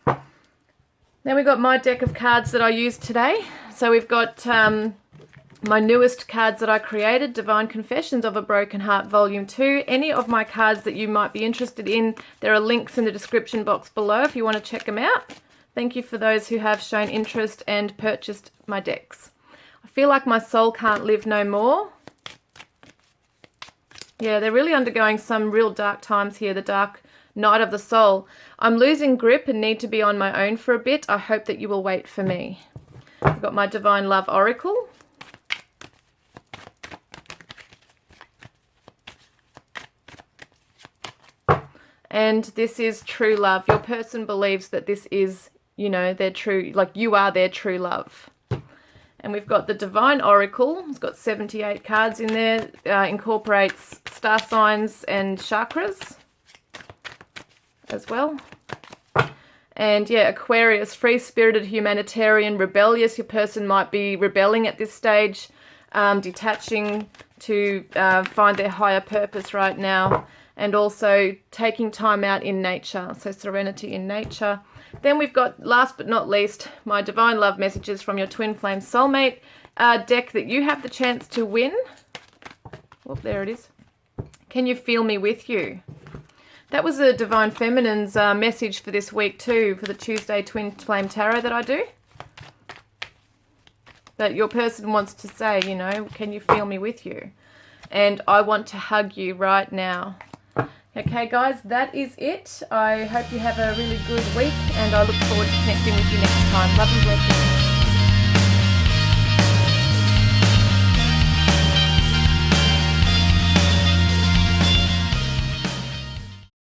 Then we've got my deck of cards that I used today. So we've got my newest cards that I created, Divine Confessions of a Broken Heart Volume 2. Any of my cards that you might be interested in, there are links in the description box below if you want to check them out. Thank you for those who have shown interest and purchased my decks. I feel like my soul can't live no more. Yeah, they're really undergoing some real dark times here, the dark night of the soul. I'm losing grip and need to be on my own for a bit. I hope that you will wait for me. I've got my Divine Love Oracle. And this is true love. Your person believes that this is, you know, their true, like you are their true love. And we've got the Divine Oracle. It's got 78 cards in there. Incorporates star signs and chakras as well. And yeah, Aquarius, free-spirited, humanitarian, rebellious. Your person might be rebelling at this stage, detaching to find their higher purpose right now. And also taking time out in nature, so serenity in nature. Then we've got, last but not least, my Divine Love Messages from your Twin Flame Soulmate deck that you have the chance to win. Oh, there it is. Can you feel me with you? That was a Divine Feminine's message for this week too, for the Tuesday Twin Flame Tarot that I do. That your person wants to say, you know, can you feel me with you? And I want to hug you right now. Okay, guys, that is it. I hope you have a really good week, and I look forward to connecting with you next time. Love and blessings.